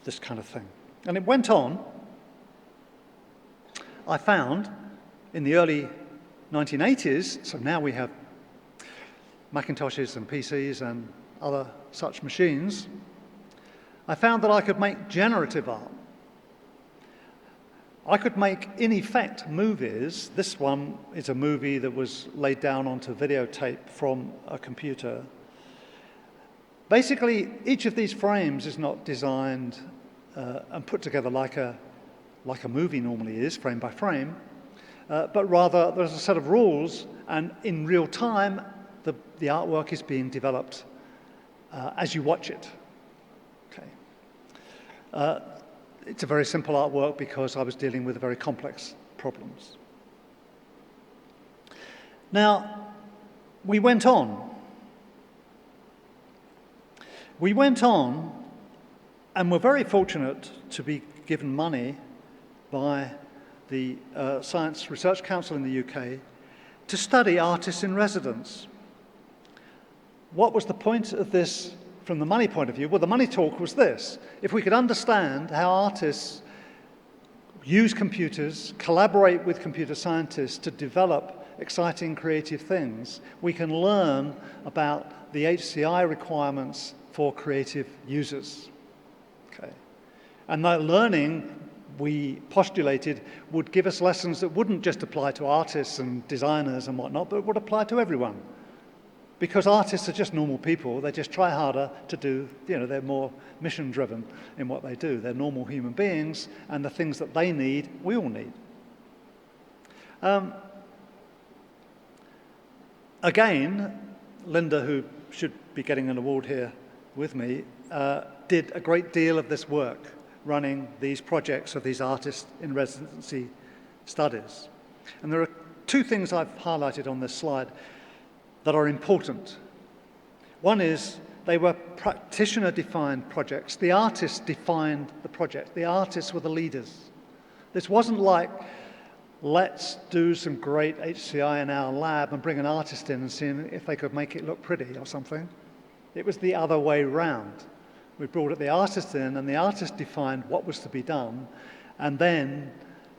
this kind of thing. And it went on. I found in the early 1980s, so now we have Macintoshes and PCs and other such machines, I found that I could make generative art. I could make, in effect, movies. This one is a movie that was laid down onto videotape from a computer. Basically, each of these frames is not designed and put together like a movie normally is, frame by frame, but rather there's a set of rules, and in real time, the artwork is being developed as you watch it. Okay. It's a very simple artwork because I was dealing with very complex problems. Now, we went on. We went on and were very fortunate to be given money by the Science Research Council in the UK to study artists in residence. What was the point of this from the money point of view? Well, the money talk was this: if we could understand how artists use computers, collaborate with computer scientists to develop exciting creative things, we can learn about the HCI requirements for creative users. Okay. And that learning, we postulated, would give us lessons that wouldn't just apply to artists and designers and whatnot, but would apply to everyone. Because artists are just normal people. They just try harder to do, they're more mission-driven in what they do. They're normal human beings, and the things that they need, we all need. Again, Linda, who should be getting an award here with me, did a great deal of this work running these projects of these artists in residency studies. And there are two things I've highlighted on this slide that are important. One is they were practitioner-defined projects. The artists defined the project. The artists were the leaders. This wasn't like, let's do some great HCI in our lab and bring an artist in and see if they could make it look pretty or something. It was the other way round. We brought the artist in, and the artist defined what was to be done, and then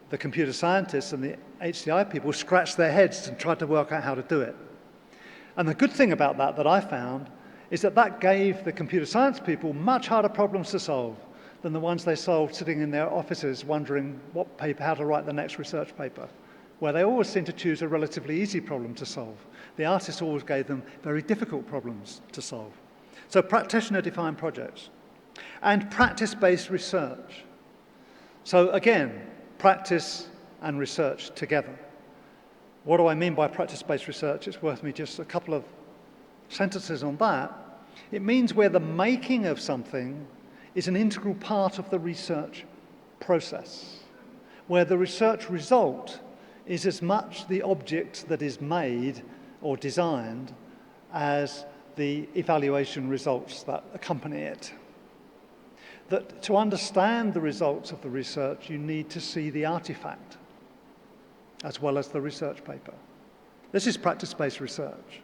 the computer scientists and the HCI people scratched their heads and tried to work out how to do it. And the good thing about that I found is that gave the computer science people much harder problems to solve than the ones they solved sitting in their offices wondering how to write the next research paper, where they always seemed to choose a relatively easy problem to solve. The artists always gave them very difficult problems to solve. So practitioner-defined projects and practice-based research. So again, practice and research together. What do I mean by practice-based research? It's worth me just a couple of sentences on that. It means where the making of something is an integral part of the research process, where the research result is as much the object that is made or designed as the evaluation results that accompany it. That to understand the results of the research, you need to see the artifact as well as the research paper. This is practice-based research.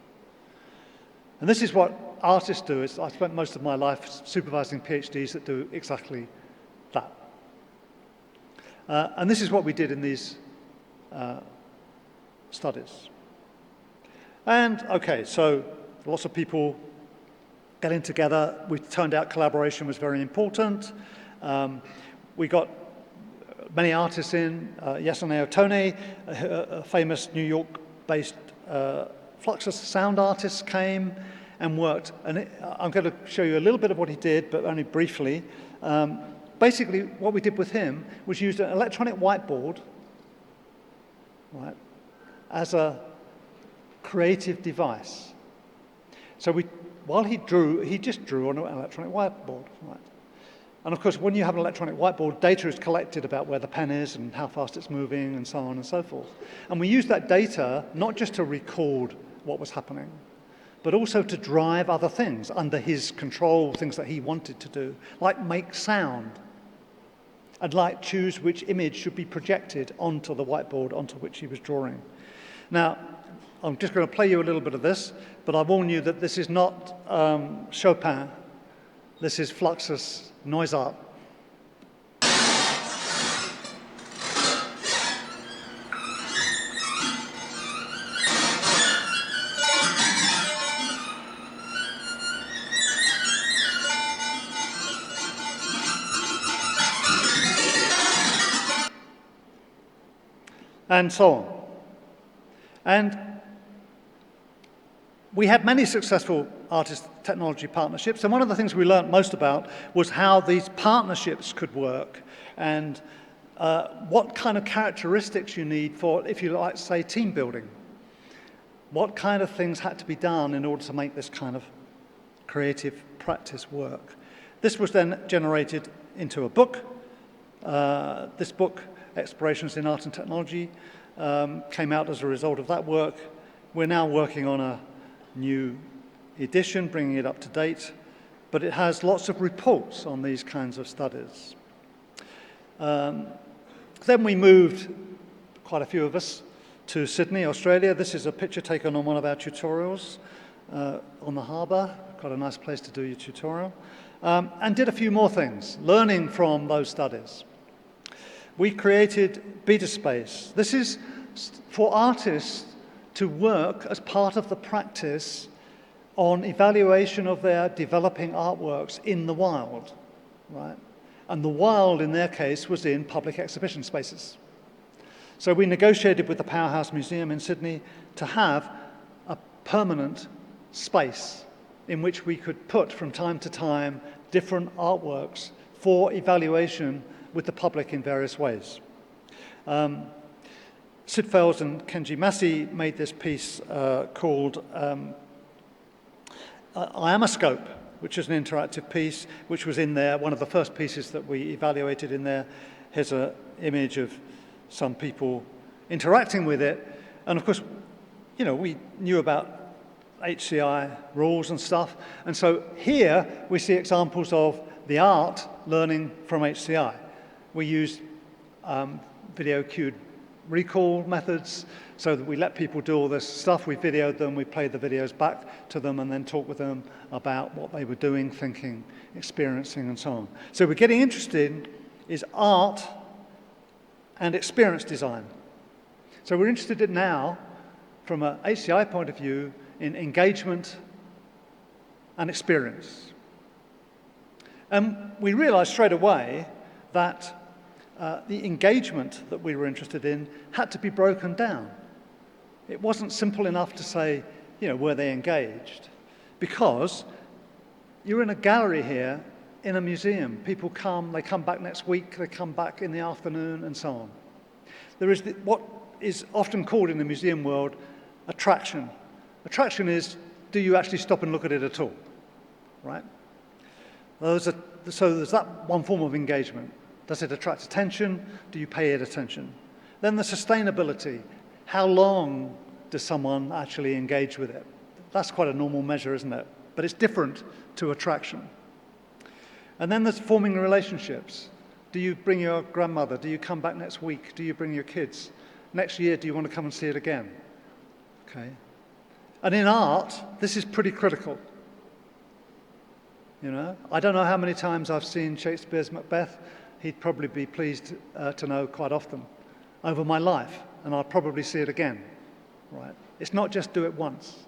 And this is what artists do. I spent most of my life supervising PhDs that do exactly that. And this is what we did in these studies. And okay, so lots of people getting together. We turned out collaboration was very important. We got many artists in. Yasuneo Tone, a famous New York-based Fluxus sound artist, came and worked. And I'm going to show you a little bit of what he did, but only briefly. Basically, what we did with him was use an electronic whiteboard, right, as a creative device. So while he drew, he just drew on an electronic whiteboard, right? And of course, when you have an electronic whiteboard, data is collected about where the pen is and how fast it's moving and so on and so forth. And we used that data not just to record what was happening, but also to drive other things under his control, things that he wanted to do, like make sound, and like choose which image should be projected onto the whiteboard onto which he was drawing. Now, I'm just going to play you a little bit of this, but I warn you that this is not Chopin. This is Fluxus noise art. And so on. And we had many successful artist-technology partnerships, and one of the things we learned most about was how these partnerships could work and what kind of characteristics you need for, if you like, say, team building. What kind of things had to be done in order to make this kind of creative practice work. This was then generated into a book. This book, Explorations in Art and Technology, came out as a result of that work. We're now working on a new edition, bringing it up to date, but it has lots of reports on these kinds of studies. Then we moved, quite a few of us, to Sydney, Australia. This is a picture taken on one of our tutorials on the harbour. Quite a nice place to do your tutorial. And did a few more things, learning from those studies. We created Beta Space. This is for artists to work as part of the practice on evaluation of their developing artworks in the wild, right? And the wild, in their case, was in public exhibition spaces. So we negotiated with the Powerhouse Museum in Sydney to have a permanent space in which we could put, from time to time, different artworks for evaluation with the public in various ways. Sid Fels and Kenji Massey made this piece called Iamascope, which is an interactive piece, which was in there, one of the first pieces that we evaluated in there. Here's an image of some people interacting with it. And of course, you know, we knew about HCI rules and stuff. And so here we see examples of the art learning from HCI. We used video cued recall methods so that we let people do all this stuff. We videoed them, we played the videos back to them, and then talked with them about what they were doing, thinking, experiencing, and so on. So we're getting interested in is art and experience design. So we're interested in now, from an HCI point of view, in engagement and experience. And we realized straight away that the engagement that we were interested in had to be broken down. It wasn't simple enough to say, you know, were they engaged? Because you're in a gallery here in a museum. People come, they come back next week, they come back in the afternoon, and so on. There is what is often called in the museum world attraction. Attraction is, do you actually stop and look at it at all, right? So there's that one form of engagement. Does it attract attention? Do you pay it attention? Then the sustainability. How long does someone actually engage with it? That's quite a normal measure, isn't it? But it's different to attraction. And then there's forming relationships. Do you bring your grandmother? Do you come back next week? Do you bring your kids? Next year, do you want to come and see it again? Okay. And in art, this is pretty critical. You know, I don't know how many times I've seen Shakespeare's Macbeth. He'd probably be pleased to know quite often over my life, and I'll probably see it again, right? It's not just do it once.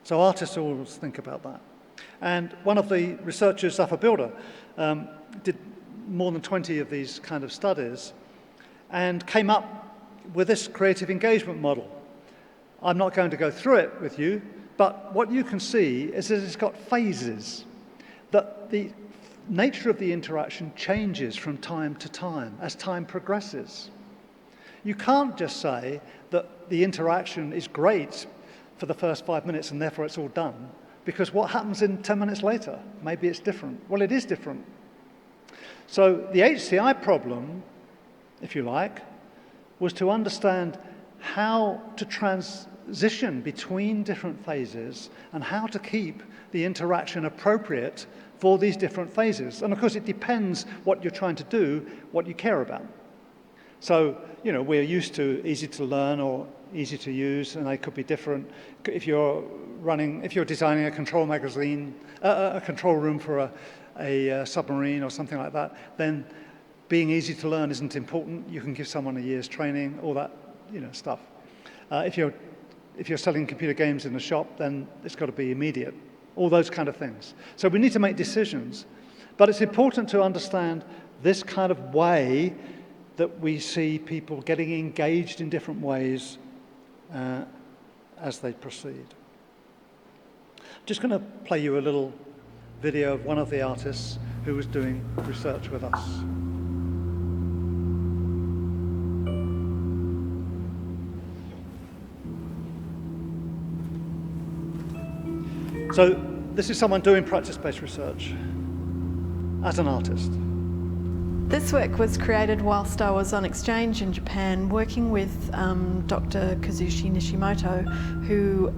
So artists always think about that. And one of the researchers, Zafar Bilder, did more than 20 of these kind of studies and came up with this creative engagement model. I'm not going to go through it with you, but what you can see is that it's got phases, that the nature of the interaction changes from time to time as time progresses. You can't just say that the interaction is great for the first 5 minutes and therefore it's all done, because what happens in 10 minutes later? Maybe it's different. Well, it is different. So the HCI problem, if you like, was to understand how to transition between different phases and how to keep the interaction appropriate for these different phases. And of course, it depends what you're trying to do, what you care about. So, you know, we're used to easy to learn or easy to use, and they could be different. If you're designing a control room for a submarine or something like that, then being easy to learn isn't important. You can give someone a year's training, all that, you know, stuff. If you're selling computer games in a shop, then it's got to be immediate. All those kind of things. So we need to make decisions. But it's important to understand this kind of way that we see people getting engaged in different ways as they proceed. I'm just going to play you a little video of one of the artists who was doing research with us. So this is someone doing practice-based research as an artist. This work was created whilst I was on exchange in Japan, working with Dr. Kazushi Nishimoto, who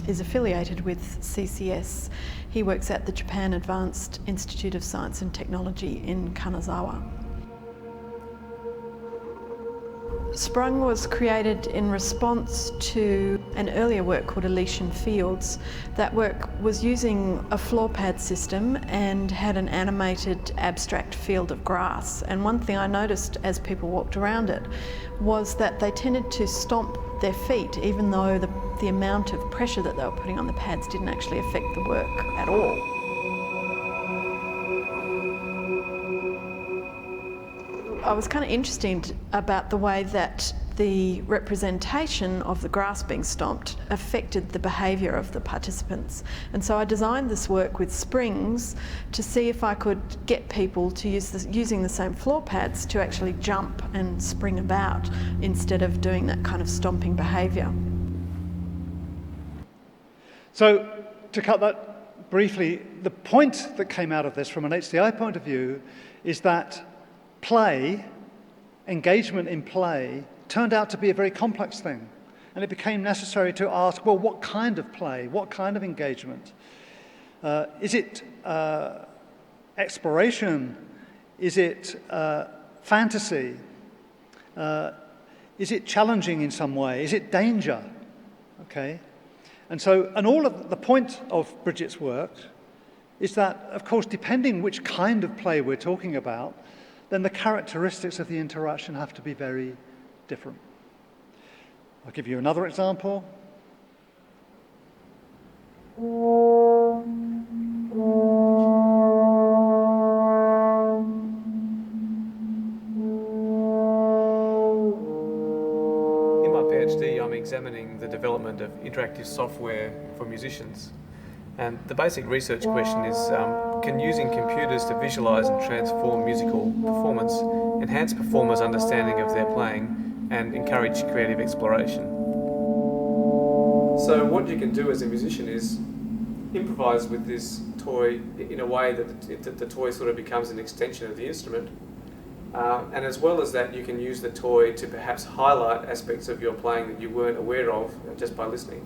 is affiliated with CCS. He works at the Japan Advanced Institute of Science and Technology in Kanazawa. Sprung was created in response to an earlier work called Elysian Fields. That work was using a floor pad system and had an animated abstract field of grass. And one thing I noticed as people walked around it was that they tended to stomp their feet, even though the amount of pressure that they were putting on the pads didn't actually affect the work at all. I was kind of interested about the way that the representation of the grass being stomped affected the behaviour of the participants. And so I designed this work with springs to see if I could get people to using the same floor pads to actually jump and spring about instead of doing that kind of stomping behaviour. So To cut that briefly, the point that came out of this from an HCI point of view is that play, engagement in play, turned out to be a very complex thing. And it became necessary to ask, well, what kind of play? What kind of engagement? Is it exploration? Is it fantasy? Is it challenging in some way? Is it danger? Okay. And all of the point of Bridget's work is that, of course, depending which kind of play we're talking about, then the characteristics of the interaction have to be very different. I'll give you another example. In my PhD, I'm examining the development of interactive software for musicians. And the basic research question is, can using computers to visualize and transform musical performance enhance performers' understanding of their playing and encourage creative exploration? So what you can do as a musician is improvise with this toy in a way that the toy sort of becomes an extension of the instrument. And as well as that, you can use the toy to perhaps highlight aspects of your playing that you weren't aware of just by listening.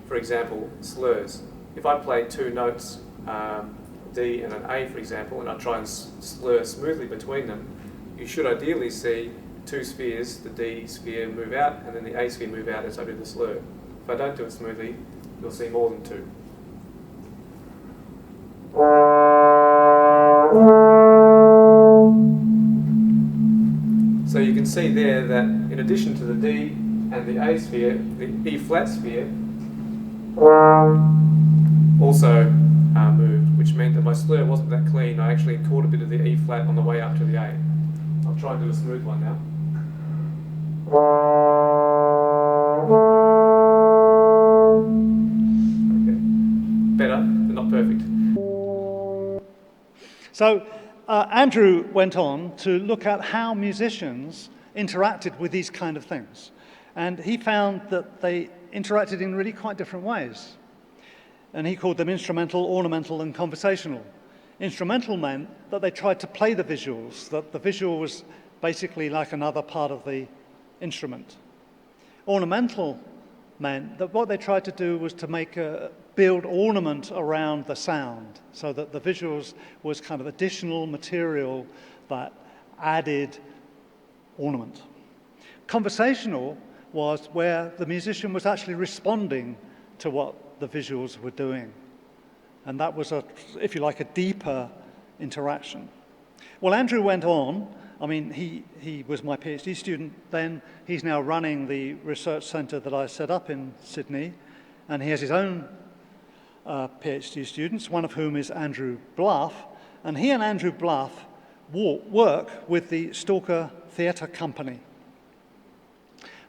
For example, slurs. If I play two notes, D and an A, for example, and I try and slur smoothly between them, you should ideally see two spheres, the D sphere move out and then the A sphere move out as I do the slur. If I don't do it smoothly, you'll see more than 2. So you can see there that in addition to the D and the A sphere, the E flat sphere also moved, which meant that my slur wasn't that clean. I actually caught a bit of the E flat on the way up to the A. I'll try and do a smooth one now. Okay. Better, but not perfect. So Andrew went on to look at how musicians interacted with these kind of things. And he found that they interacted in really quite different ways. And he called them instrumental, ornamental, and conversational. Instrumental meant that they tried to play the visuals, that the visual was basically like another part of the instrument. Ornamental meant that what they tried to do was to build ornament around the sound, so that the visuals was kind of additional material that added ornament. Conversational was where the musician was actually responding to what the visuals were doing. And that was, if you like, a deeper interaction. Well, Andrew went on. I mean, he was my PhD student then. He's now running the research centre that I set up in Sydney. And he has his own PhD students, one of whom is Andrew Bluff. And he and Andrew Bluff work with the Stalker Theatre Company.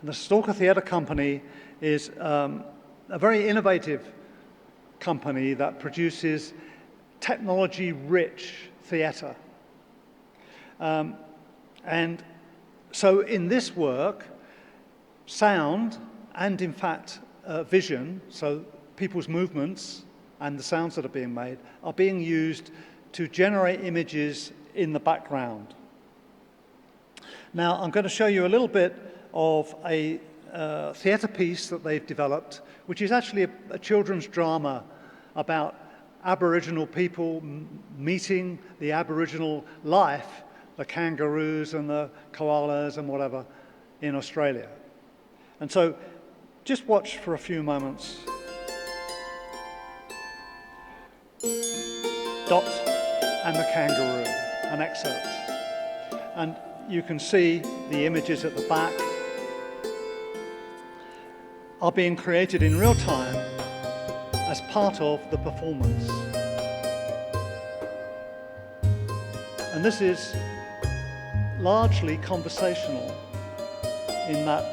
And the Stalker Theatre Company is a very innovative company that produces technology-rich theatre. And so in this work, sound and, in fact, vision, so people's movements and the sounds that are being made, are being used to generate images in the background. Now, I'm going to show you a little bit of a theatre piece that they've developed, which is actually a children's drama about Aboriginal people meeting the Aboriginal life, the kangaroos and the koalas and whatever, in Australia. And so just watch for a few moments. Dot and the kangaroo, an excerpt. And you can see the images at the back are being created in real time as part of the performance. And this is largely conversational in that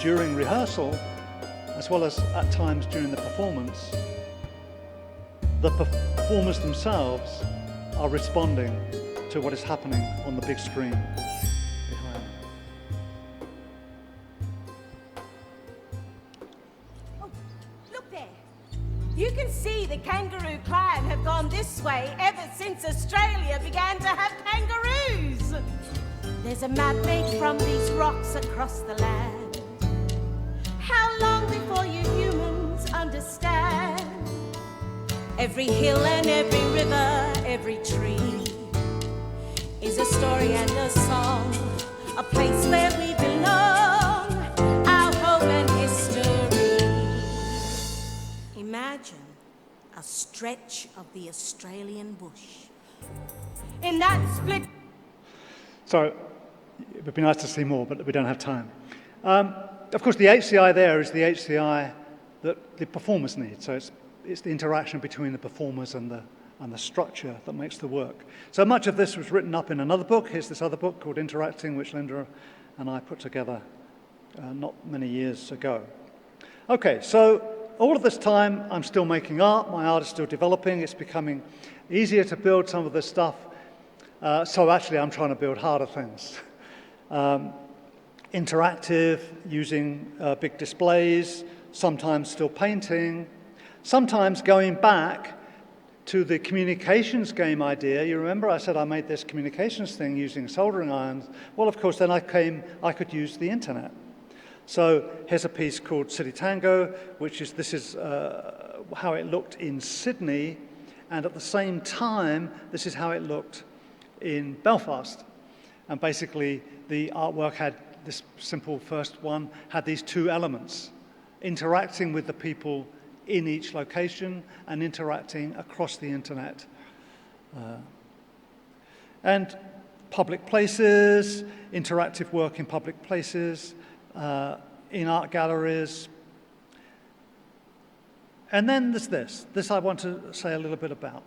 during rehearsal, as well as at times during the performance, the performers themselves are responding to what is happening on the big screen behind. Oh, look there. You can see the kangaroo clan have gone this way ever since Australia began to have kangaroos. There's a map made from these rocks across the land. How long before you humans understand? Every hill and every river, every tree is a story and a song, a place where we belong, our home and history. Imagine a stretch of the Australian bush. In that split... So, it would be nice to see more, but we don't have time. Of course, the HCI there is the HCI that the performers need. So it's the interaction between the performers and the structure that makes the work. So much of this was written up in another book. Here's this other book called Interacting, which Linda and I put together not many years ago. Okay, so all of this time I'm still making art. My art is still developing. It's becoming easier to build some of this stuff. So actually I'm trying to build harder things. Interactive, using big displays, sometimes still painting, sometimes going back to the communications game idea. You remember I said I made this communications thing using soldering irons? Well, of course, then I could use the internet. So here's a piece called City Tango, this is how it looked in Sydney, and at the same time, this is how it looked in Belfast. And basically, the artwork had this simple first one, had these two elements. interacting with the people in each location and interacting across the internet. And public places, interactive work in public places, in art galleries. And then there's this. This I want to say a little bit about.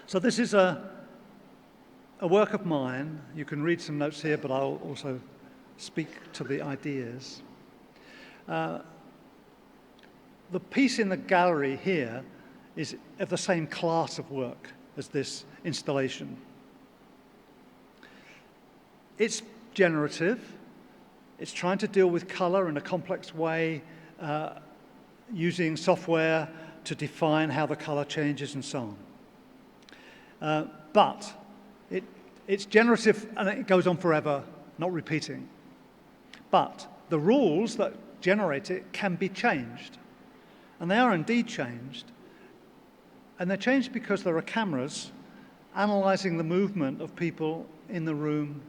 So this is a work of mine. You can read some notes here, but I'll also speak to the ideas. The piece in the gallery here is of the same class of work as this installation. It's generative. It's trying to deal with color in a complex way, using software to define how the color changes and so on. But it's generative and it goes on forever, not repeating. But the rules that generate it can be changed. And they are indeed changed. And they're changed because there are cameras analyzing the movement of people in the room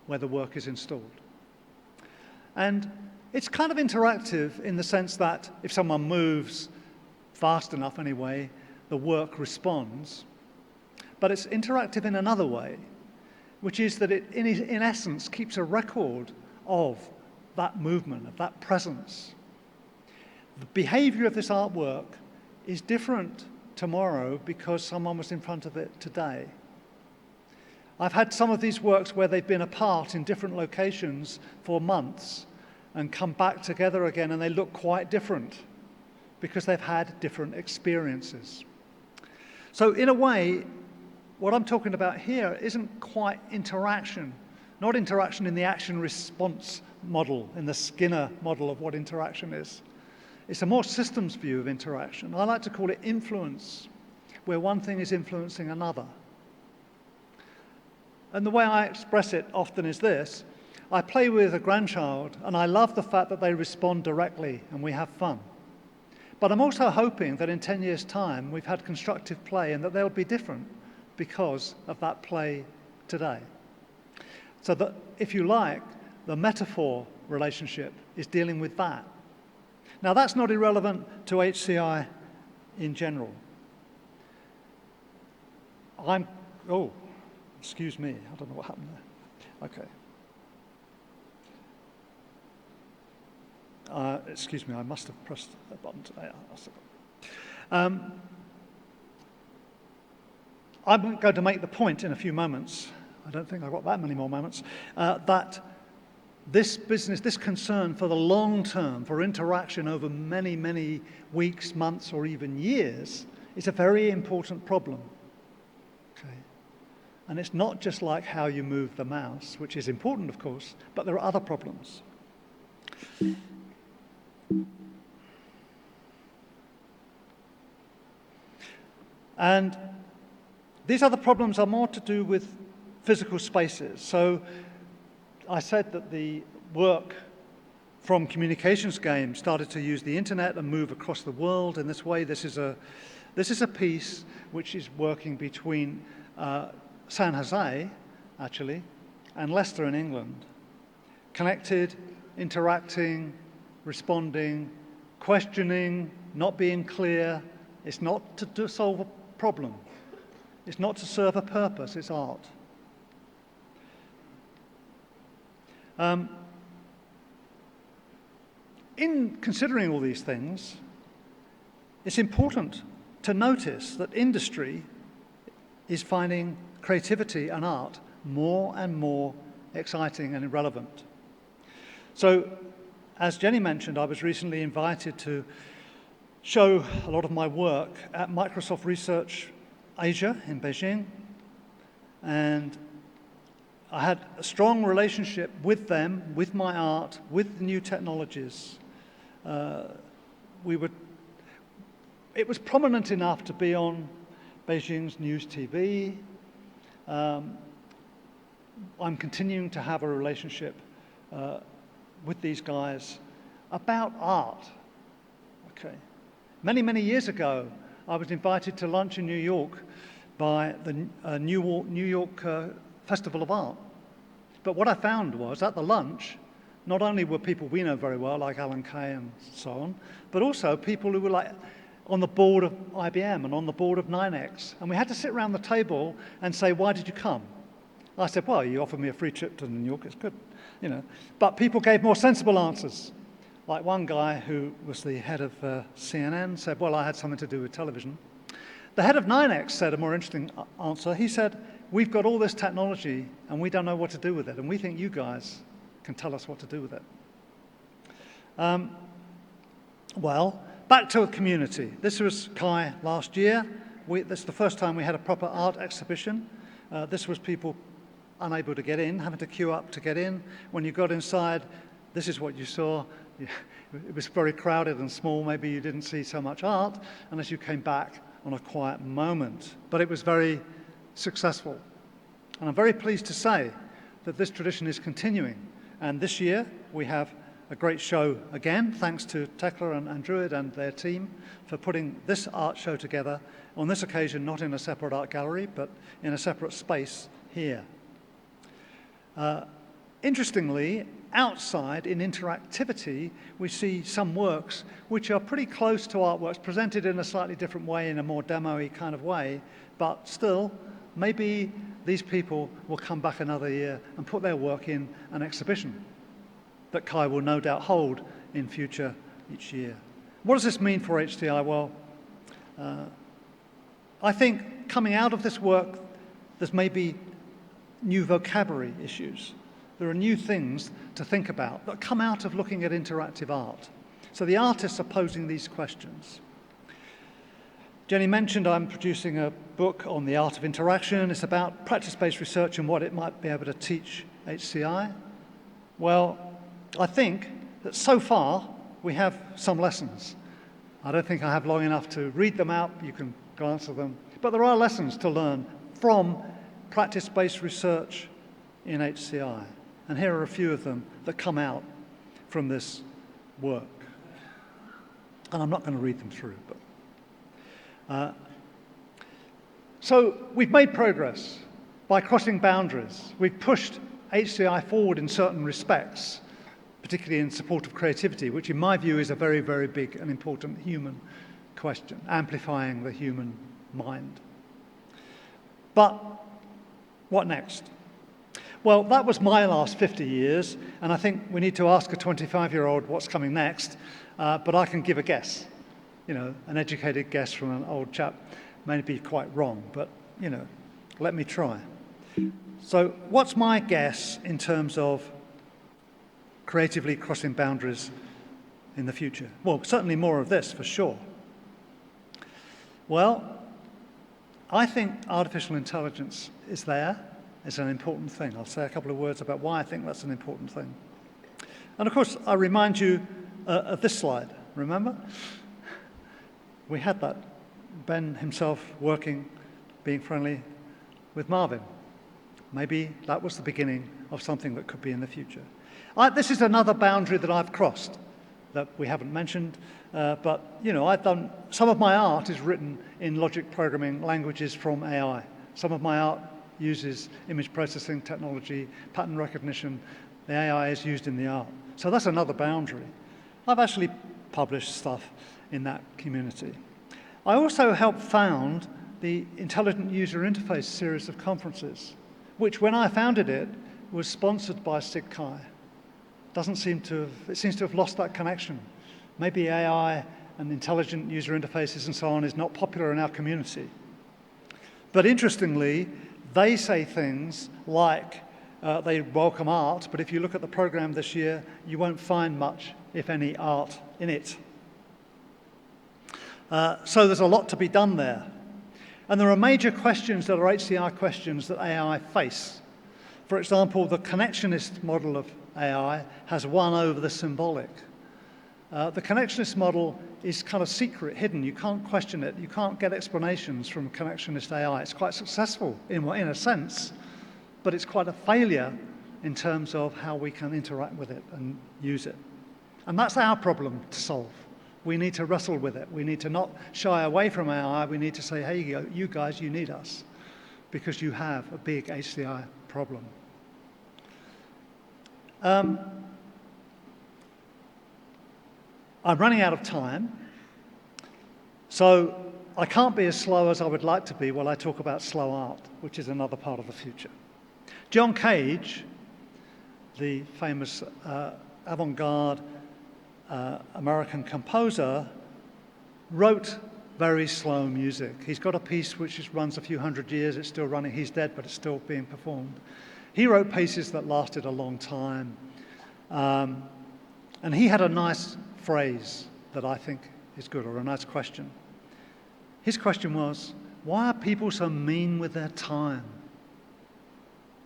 where the work is installed. And it's kind of interactive in the sense that if someone moves fast enough anyway, the work responds. But it's interactive in another way, which is that it, in essence, keeps a record of that movement, of that presence. The behavior of this artwork is different tomorrow because someone was in front of it today. I've had some of these works where they've been apart in different locations for months and come back together again, and they look quite different because they've had different experiences. So in a way, what I'm talking about here isn't quite interaction, not interaction in the action-response model, in the Skinner model of what interaction is. It's a more systems view of interaction. I like to call it influence, where one thing is influencing another. And the way I express it often is this: I play with a grandchild, and I love the fact that they respond directly and we have fun. But I'm also hoping that in 10 years' time, we've had constructive play and that they'll be different because of that play today. So that, if you like, the metaphor relationship is dealing with that. Now, that's not irrelevant to HCI in general. Excuse me, I don't know what happened there. Okay. Excuse me, I must have pressed a button today. I'm going to make the point in a few moments, I don't think I've got that many more moments, that this business, this concern for the long term, for interaction over many, many weeks, months, or even years, is a very important problem. Okay. And it's not just like how you move the mouse, which is important, of course, but there are other problems. And these other problems are more to do with physical spaces. So I said that the work from communications games started to use the internet and move across the world in this way. This is a piece which is working between San Jose, actually, and Leicester in England. Connected, interacting, responding, questioning, not being clear. It's not to solve a problem. It's not to serve a purpose, it's art. In considering all these things, it's important to notice that industry is finding creativity and art more and more exciting and relevant. So, as Jenny mentioned, I was recently invited to show a lot of my work at Microsoft Research Asia in Beijing, and I had a strong relationship with them, with my art, with the new technologies. It was prominent enough to be on Beijing's news TV. I'm continuing to have a relationship with these guys about art. Okay. Many, many years ago, I was invited to lunch in New York by the New York Festival of Art. But what I found was, at the lunch, not only were people we know very well, like Alan Kay and so on, but also people who were like on the board of IBM and on the board of 9X. And we had to sit around the table and say, why did you come? I said, well, you offered me a free trip to New York, it's good, you know. But people gave more sensible answers. Like one guy who was the head of CNN said, well, I had something to do with television. The head of 9X said a more interesting answer. He said, we've got all this technology and we don't know what to do with it, and we think you guys can tell us what to do with it. Well, back to a community. This was Kai last year. This is the first time we had a proper art exhibition. This was people unable to get in, having to queue up to get in. When you got inside, this is what you saw. It was very crowded and small. Maybe you didn't see so much art unless you came back on a quiet moment. But it was very successful. And I'm very pleased to say that this tradition is continuing. And this year, we have a great show again, thanks to Tekla and Druid and their team for putting this art show together, on this occasion not in a separate art gallery, but in a separate space here. Interestingly, outside in interactivity, we see some works which are pretty close to artworks, presented in a slightly different way, in a more demo-y kind of way, but still, maybe these people will come back another year and put their work in an exhibition that Kai will no doubt hold in future each year. What does this mean for HCI? Well, I think coming out of this work, there's maybe new vocabulary issues. There are new things to think about that come out of looking at interactive art. So the artists are posing these questions. Jenny mentioned I'm producing a book on the art of interaction. It's about practice-based research and what it might be able to teach HCI. Well, I think that so far we have some lessons. I don't think I have long enough to read them out. You can glance at them. But there are lessons to learn from practice-based research in HCI. And here are a few of them that come out from this work. And I'm not going to read them through. So we've made progress by crossing boundaries. We've pushed HCI forward in certain respects, particularly in support of creativity, which in my view is a very, very big and important human question, amplifying the human mind. But what next? Well, that was my last 50 years, and I think we need to ask a 25-year-old what's coming next, but I can give a guess. You know, an educated guess from an old chap may be quite wrong, but, you know, let me try. So what's my guess in terms of creatively crossing boundaries in the future? Well, certainly more of this, for sure. Well, I think artificial intelligence is there. It's an important thing. I'll say a couple of words about why I think that's an important thing. And of course, I remind you of this slide, remember? We had that. Ben himself working, being friendly with Marvin. Maybe that was the beginning of something that could be in the future. This is another boundary that I've crossed that we haven't mentioned, but you know, I've done, some of my art is written in logic programming languages from AI. Some of my art uses image processing technology, pattern recognition. The AI is used in the art. So that's another boundary. I've actually published stuff in that community. I also helped found the Intelligent User Interface series of conferences, which when I founded it was sponsored by SIGCHI. It seems to have lost that connection. Maybe AI and intelligent user interfaces and so on is not popular in our community. But interestingly, they say things like they welcome art, but if you look at the program this year, you won't find much, if any, art in it. So there's a lot to be done there. And there are major questions that are HCI questions that AI face. For example, the connectionist model of AI has won over the symbolic. The connectionist model is kind of secret, hidden. You can't question it. You can't get explanations from connectionist AI. It's quite successful in a sense, but it's quite a failure in terms of how we can interact with it and use it. And that's our problem to solve. We need to wrestle with it. We need to not shy away from AI. We need to say, hey, you guys, you need us because you have a big HCI problem. I'm running out of time, so I can't be as slow as I would like to be while I talk about slow art, which is another part of the future. John Cage, the famous avant-garde American composer, wrote very slow music. He's got a piece which runs a few hundred years, it's still running, he's dead, but it's still being performed. He wrote pieces that lasted a long time. And he had a nice phrase that I think is good, or a nice question. His question was, why are people so mean with their time?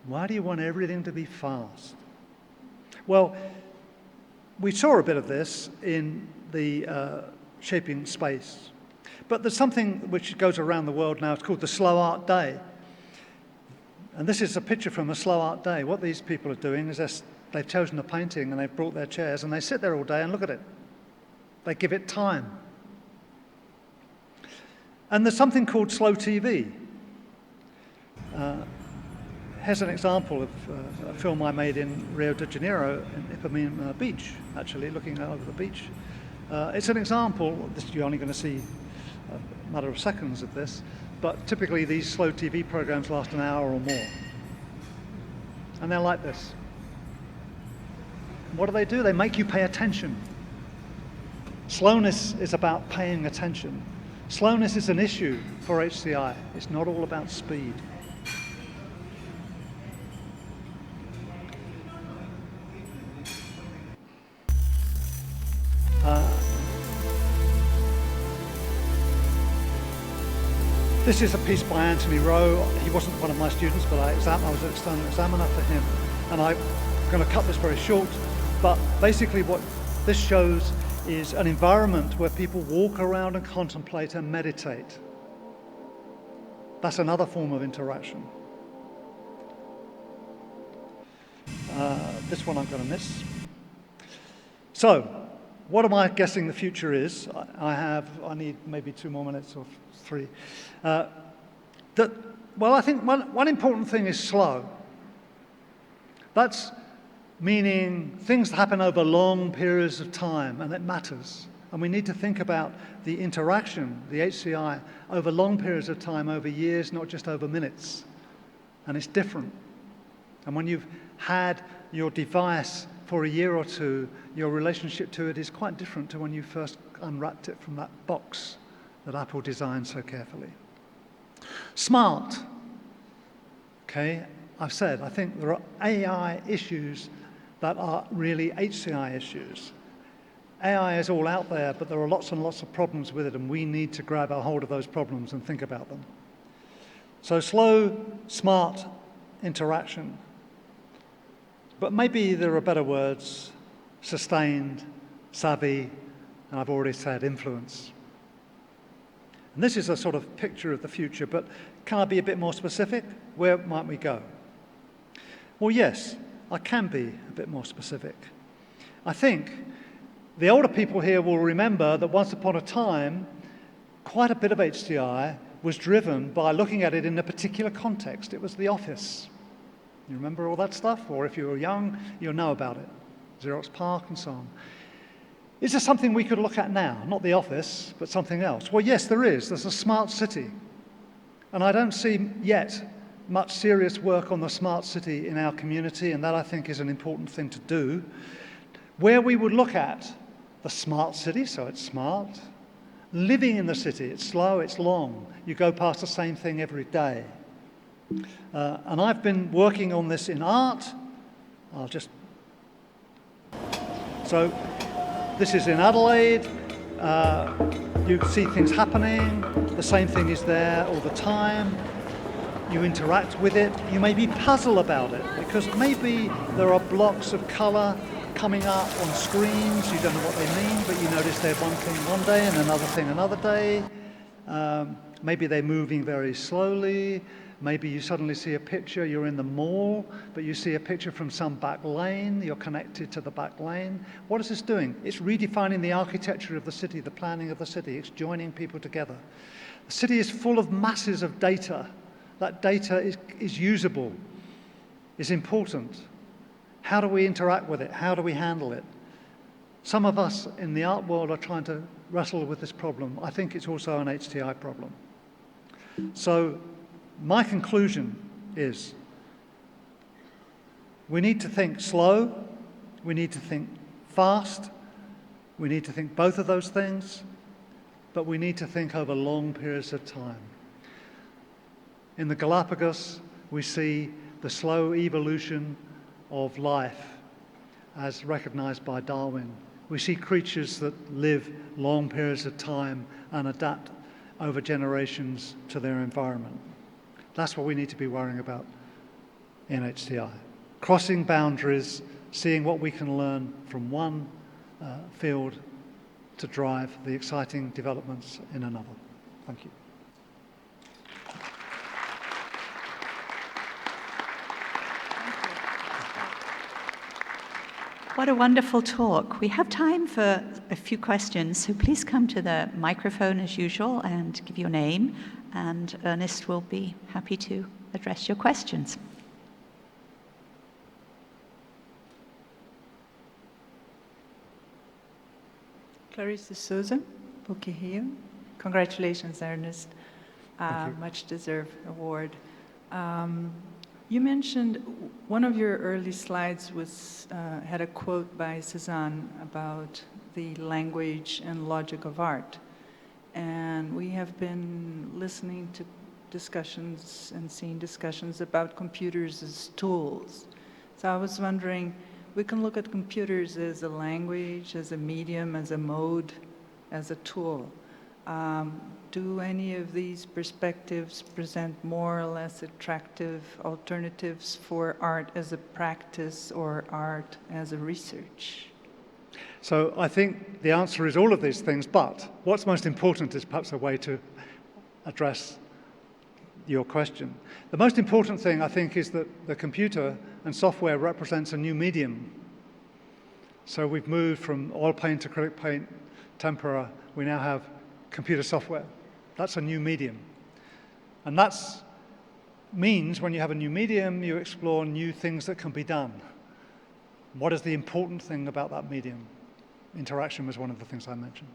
Why do you want everything to be fast? Well, we saw a bit of this in the Shaping Space. But there's something which goes around the world now, it's called the Slow Art Day. And this is a picture from a Slow Art Day. What these people are doing is they've chosen a painting and they've brought their chairs and they sit there all day and look at it. They give it time. And there's something called slow TV. Here's an example of a film I made in Rio de Janeiro, in Ipanema Beach, actually, looking over the beach. It's an example, you're only going to see a matter of seconds of this, but typically these slow TV programs last an hour or more. And they're like this. What do? They make you pay attention. Slowness is about paying attention. Slowness is an issue for HCI. It's not all about speed. This is a piece by Anthony Rowe. He wasn't one of my students, but I was an external examiner for him. And I'm going to cut this very short, but basically what this shows is an environment where people walk around and contemplate and meditate. That's another form of interaction. This one I'm going to miss. So, what am I guessing the future is? I need maybe 2 more minutes or 3. Well, I think one important thing is slow. That's meaning things happen over long periods of time, and it matters. And we need to think about the interaction, the HCI, over long periods of time, over years, not just over minutes. And it's different. And when you've had your device for a year or two, your relationship to it is quite different to when you first unwrapped it from that box that Apple designed so carefully. Smart. Okay, I've said, I think there are AI issues that are really HCI issues. AI is all out there, but there are lots and lots of problems with it, and we need to grab a hold of those problems and think about them. So slow, smart interaction. But maybe there are better words: sustained, savvy, and I've already said influence. And this is a sort of picture of the future, but can I be a bit more specific? Where might we go? Well, yes, I can be a bit more specific. I think the older people here will remember that once upon a time, quite a bit of HCI was driven by looking at it in a particular context. It was the office. You remember all that stuff? Or if you were young, you'll know about it. Xerox PARC and so on. Is there something we could look at now? Not the office, but something else. Well, yes, there is. There's a smart city. And I don't see yet much serious work on the smart city in our community, and that I think is an important thing to do, where we would look at the smart city, so it's smart, living in the city, it's slow, it's long, you go past the same thing every day. And I've been working on this in art. So this is in Adelaide. You see things happening, the same thing is there all the time. You interact with it, you maybe puzzle about it, because maybe there are blocks of colour coming up on screens, you don't know what they mean, but you notice they're one thing one day and another thing another day. Maybe they're moving very slowly. Maybe you suddenly see a picture, you're in the mall, but you see a picture from some back lane, you're connected to the back lane. What is this doing? It's redefining the architecture of the city, the planning of the city. It's joining people together. The city is full of masses of data. That data is usable, is important. How do we interact with it? How do we handle it? some of us in the art world are trying to wrestle with this problem. I think it's also an HCI problem. So my conclusion is we need to think slow, we need to think fast, we need to think both of those things, but we need to think over long periods of time. In the Galapagos, we see the slow evolution of life as recognized by Darwin. We see creatures that live long periods of time and adapt over generations to their environment. That's what we need to be worrying about in HCI. Crossing boundaries, seeing what we can learn from one field to drive the exciting developments in another. Thank you. What a wonderful talk. We have time for a few questions, so please come to the microphone as usual and give your name, and Ernest will be happy to address your questions. Clarice de Souza, PUC Rio. Congratulations, Ernest. Much deserved award. You mentioned one of your early slides had a quote by Cézanne about the language and logic of art. And we have been listening to discussions and seeing discussions about computers as tools. So I was wondering, we can look at computers as a language, as a medium, as a mode, as a tool. Do any of these perspectives present more or less attractive alternatives for art as a practice or art as a research? So I think the answer is all of these things, but what's most important is perhaps a way to address your question. The most important thing, I think, is that the computer and software represents a new medium. So we've moved from oil paint, acrylic paint, tempera. We now have computer software. That's a new medium. And that means when you have a new medium, you explore new things that can be done. What is the important thing about that medium? Interaction was one of the things I mentioned.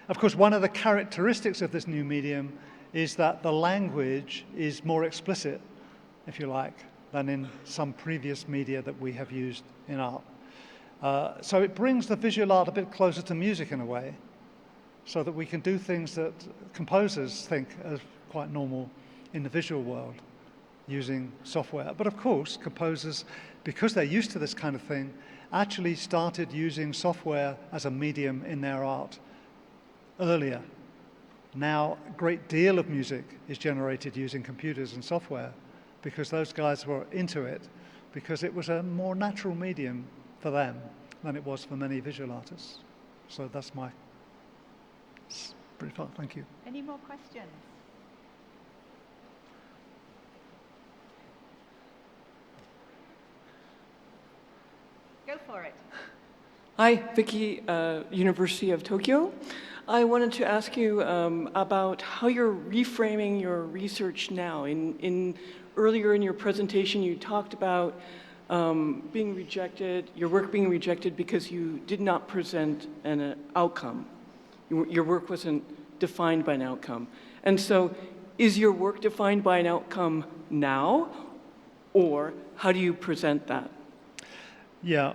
Of course, one of the characteristics of this new medium is that the language is more explicit, if you like, than in some previous media that we have used in art. So it brings the visual art a bit closer to music in a way, so that we can do things that composers think are quite normal in the visual world using software. But of course, composers, because they're used to this kind of thing, actually started using software as a medium in their art earlier. Now, a great deal of music is generated using computers and software because those guys were into it, because it was a more natural medium for them than it was for many visual artists. So that's my brief thought. Thank you. Any more questions? Go for it. Hi, Vicky, University of Tokyo. I wanted to ask you about how you're reframing your research now. Earlier in your presentation, you talked about being rejected, your work being rejected because you did not present an outcome. Your work wasn't defined by an outcome. And so, is your work defined by an outcome now, or how do you present that? Yeah,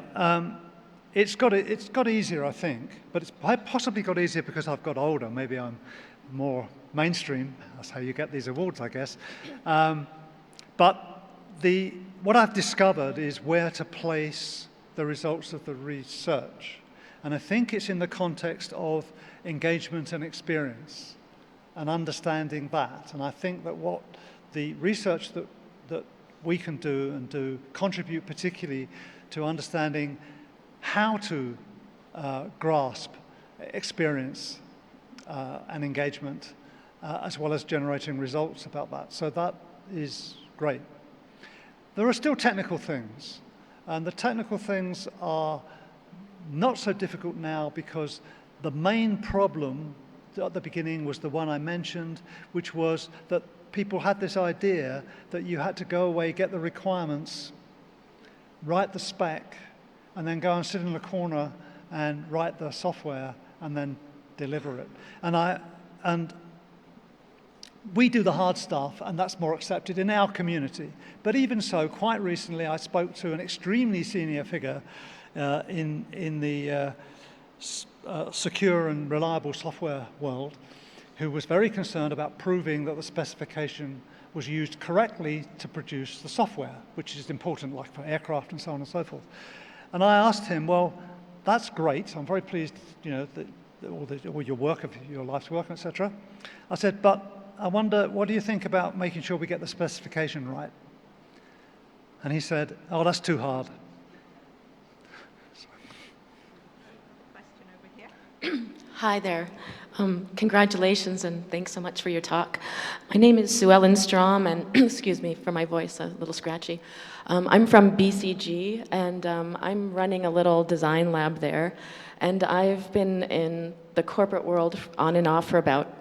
it's got easier, I think, but it's possibly got easier because I've got older. Maybe I'm more mainstream. That's how you get these awards, I guess. But what I've discovered is where to place the results of the research. And I think it's in the context of engagement and experience and understanding that. And I think that what the research that we can do contribute particularly to understanding how to grasp experience and engagement, as well as generating results about that. So that is great. There are still technical things, and the technical things are not so difficult now because the main problem at the beginning was the one I mentioned, which was that people had this idea that you had to go away, get the requirements, write the spec, and then go and sit in the corner and write the software and then deliver it. And we do the hard stuff, and that's more accepted in our community. But even so, quite recently I spoke to an extremely senior figure in the secure and reliable software world, who was very concerned about proving that the specification was used correctly to produce the software, which is important, like for aircraft and so on and so forth. And I asked him, well, that's great. I'm very pleased, that all your work, of your life's work, etc. I said, but I wonder, what do you think about making sure we get the specification right? And he said, oh, that's too hard. Hi there. Congratulations and thanks so much for your talk. My name is Sue Ellen Strom, and excuse me for my voice, a little scratchy. I'm from BCG, and I'm running a little design lab there. And I've been in the corporate world on and off for about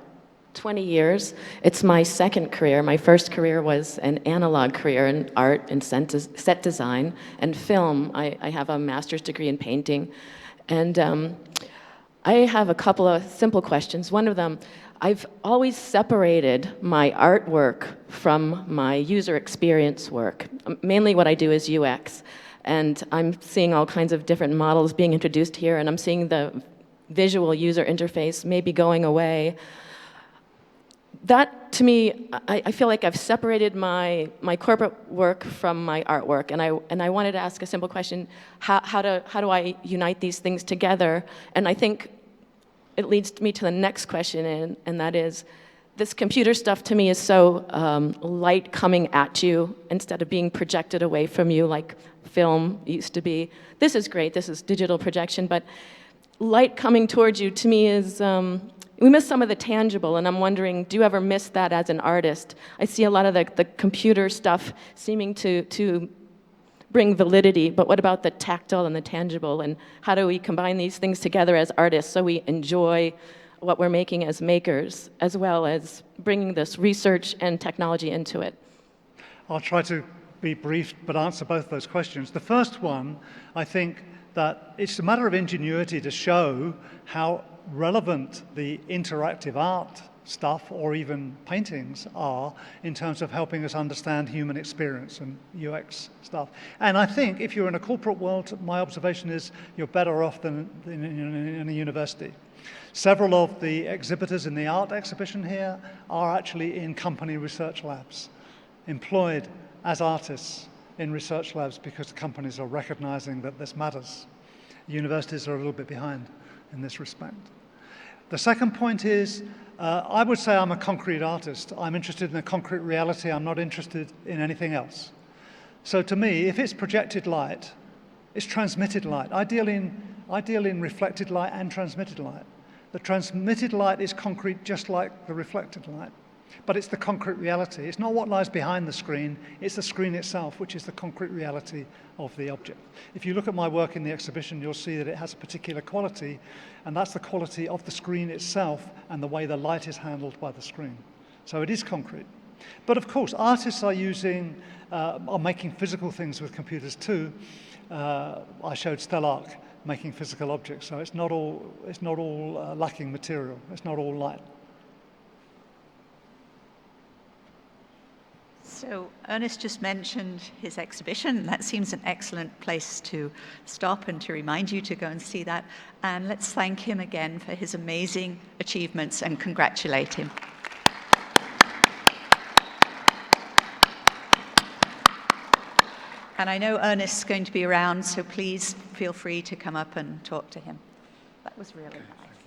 20 years. It's my second career. My first career was an analog career in art and set design and film. I have a master's degree in painting. And I have a couple of simple questions. One of them, I've always separated my artwork from my user experience work. Mainly what I do is UX. And I'm seeing all kinds of different models being introduced here, and I'm seeing the visual user interface maybe going away. That, to me, I feel like I've separated my corporate work from my artwork, and I wanted to ask a simple question: how do I unite these things together? And I think it leads me to the next question, and that is, this computer stuff to me is so light coming at you instead of being projected away from you like film used to be. This is great. This is digital projection, but light coming towards you to me is. We miss some of the tangible, and I'm wondering, do you ever miss that as an artist? I see a lot of the computer stuff seeming to bring validity, but what about the tactile and the tangible, and how do we combine these things together as artists so we enjoy what we're making as makers, as well as bringing this research and technology into it? I'll try to be brief, but answer both of those questions. The first one, I think that it's a matter of ingenuity to show how relevant the interactive art stuff or even paintings are in terms of helping us understand human experience and UX stuff. And I think if you're in a corporate world, my observation is you're better off than in a university. Several of the exhibitors in the art exhibition here are actually in company research labs, employed as artists in research labs because the companies are recognizing that this matters. Universities are a little bit behind in this respect. The second point is, I would say I'm a concrete artist. I'm interested in a concrete reality. I'm not interested in anything else. So to me, if it's projected light, it's transmitted light. I deal in reflected light and transmitted light. The transmitted light is concrete just like the reflected light. But it's the concrete reality. It's not what lies behind the screen, it's the screen itself, which is the concrete reality of the object. If you look at my work in the exhibition, you'll see that it has a particular quality, and that's the quality of the screen itself and the way the light is handled by the screen. So it is concrete. But of course, artists are making physical things with computers too. I showed Stellark making physical objects, so it's not all lacking material. It's not all light. So Ernest just mentioned his exhibition. That seems an excellent place to stop and to remind you to go and see that. And let's thank him again for his amazing achievements and congratulate him. And I know Ernest's going to be around, so please feel free to come up and talk to him. That was really nice.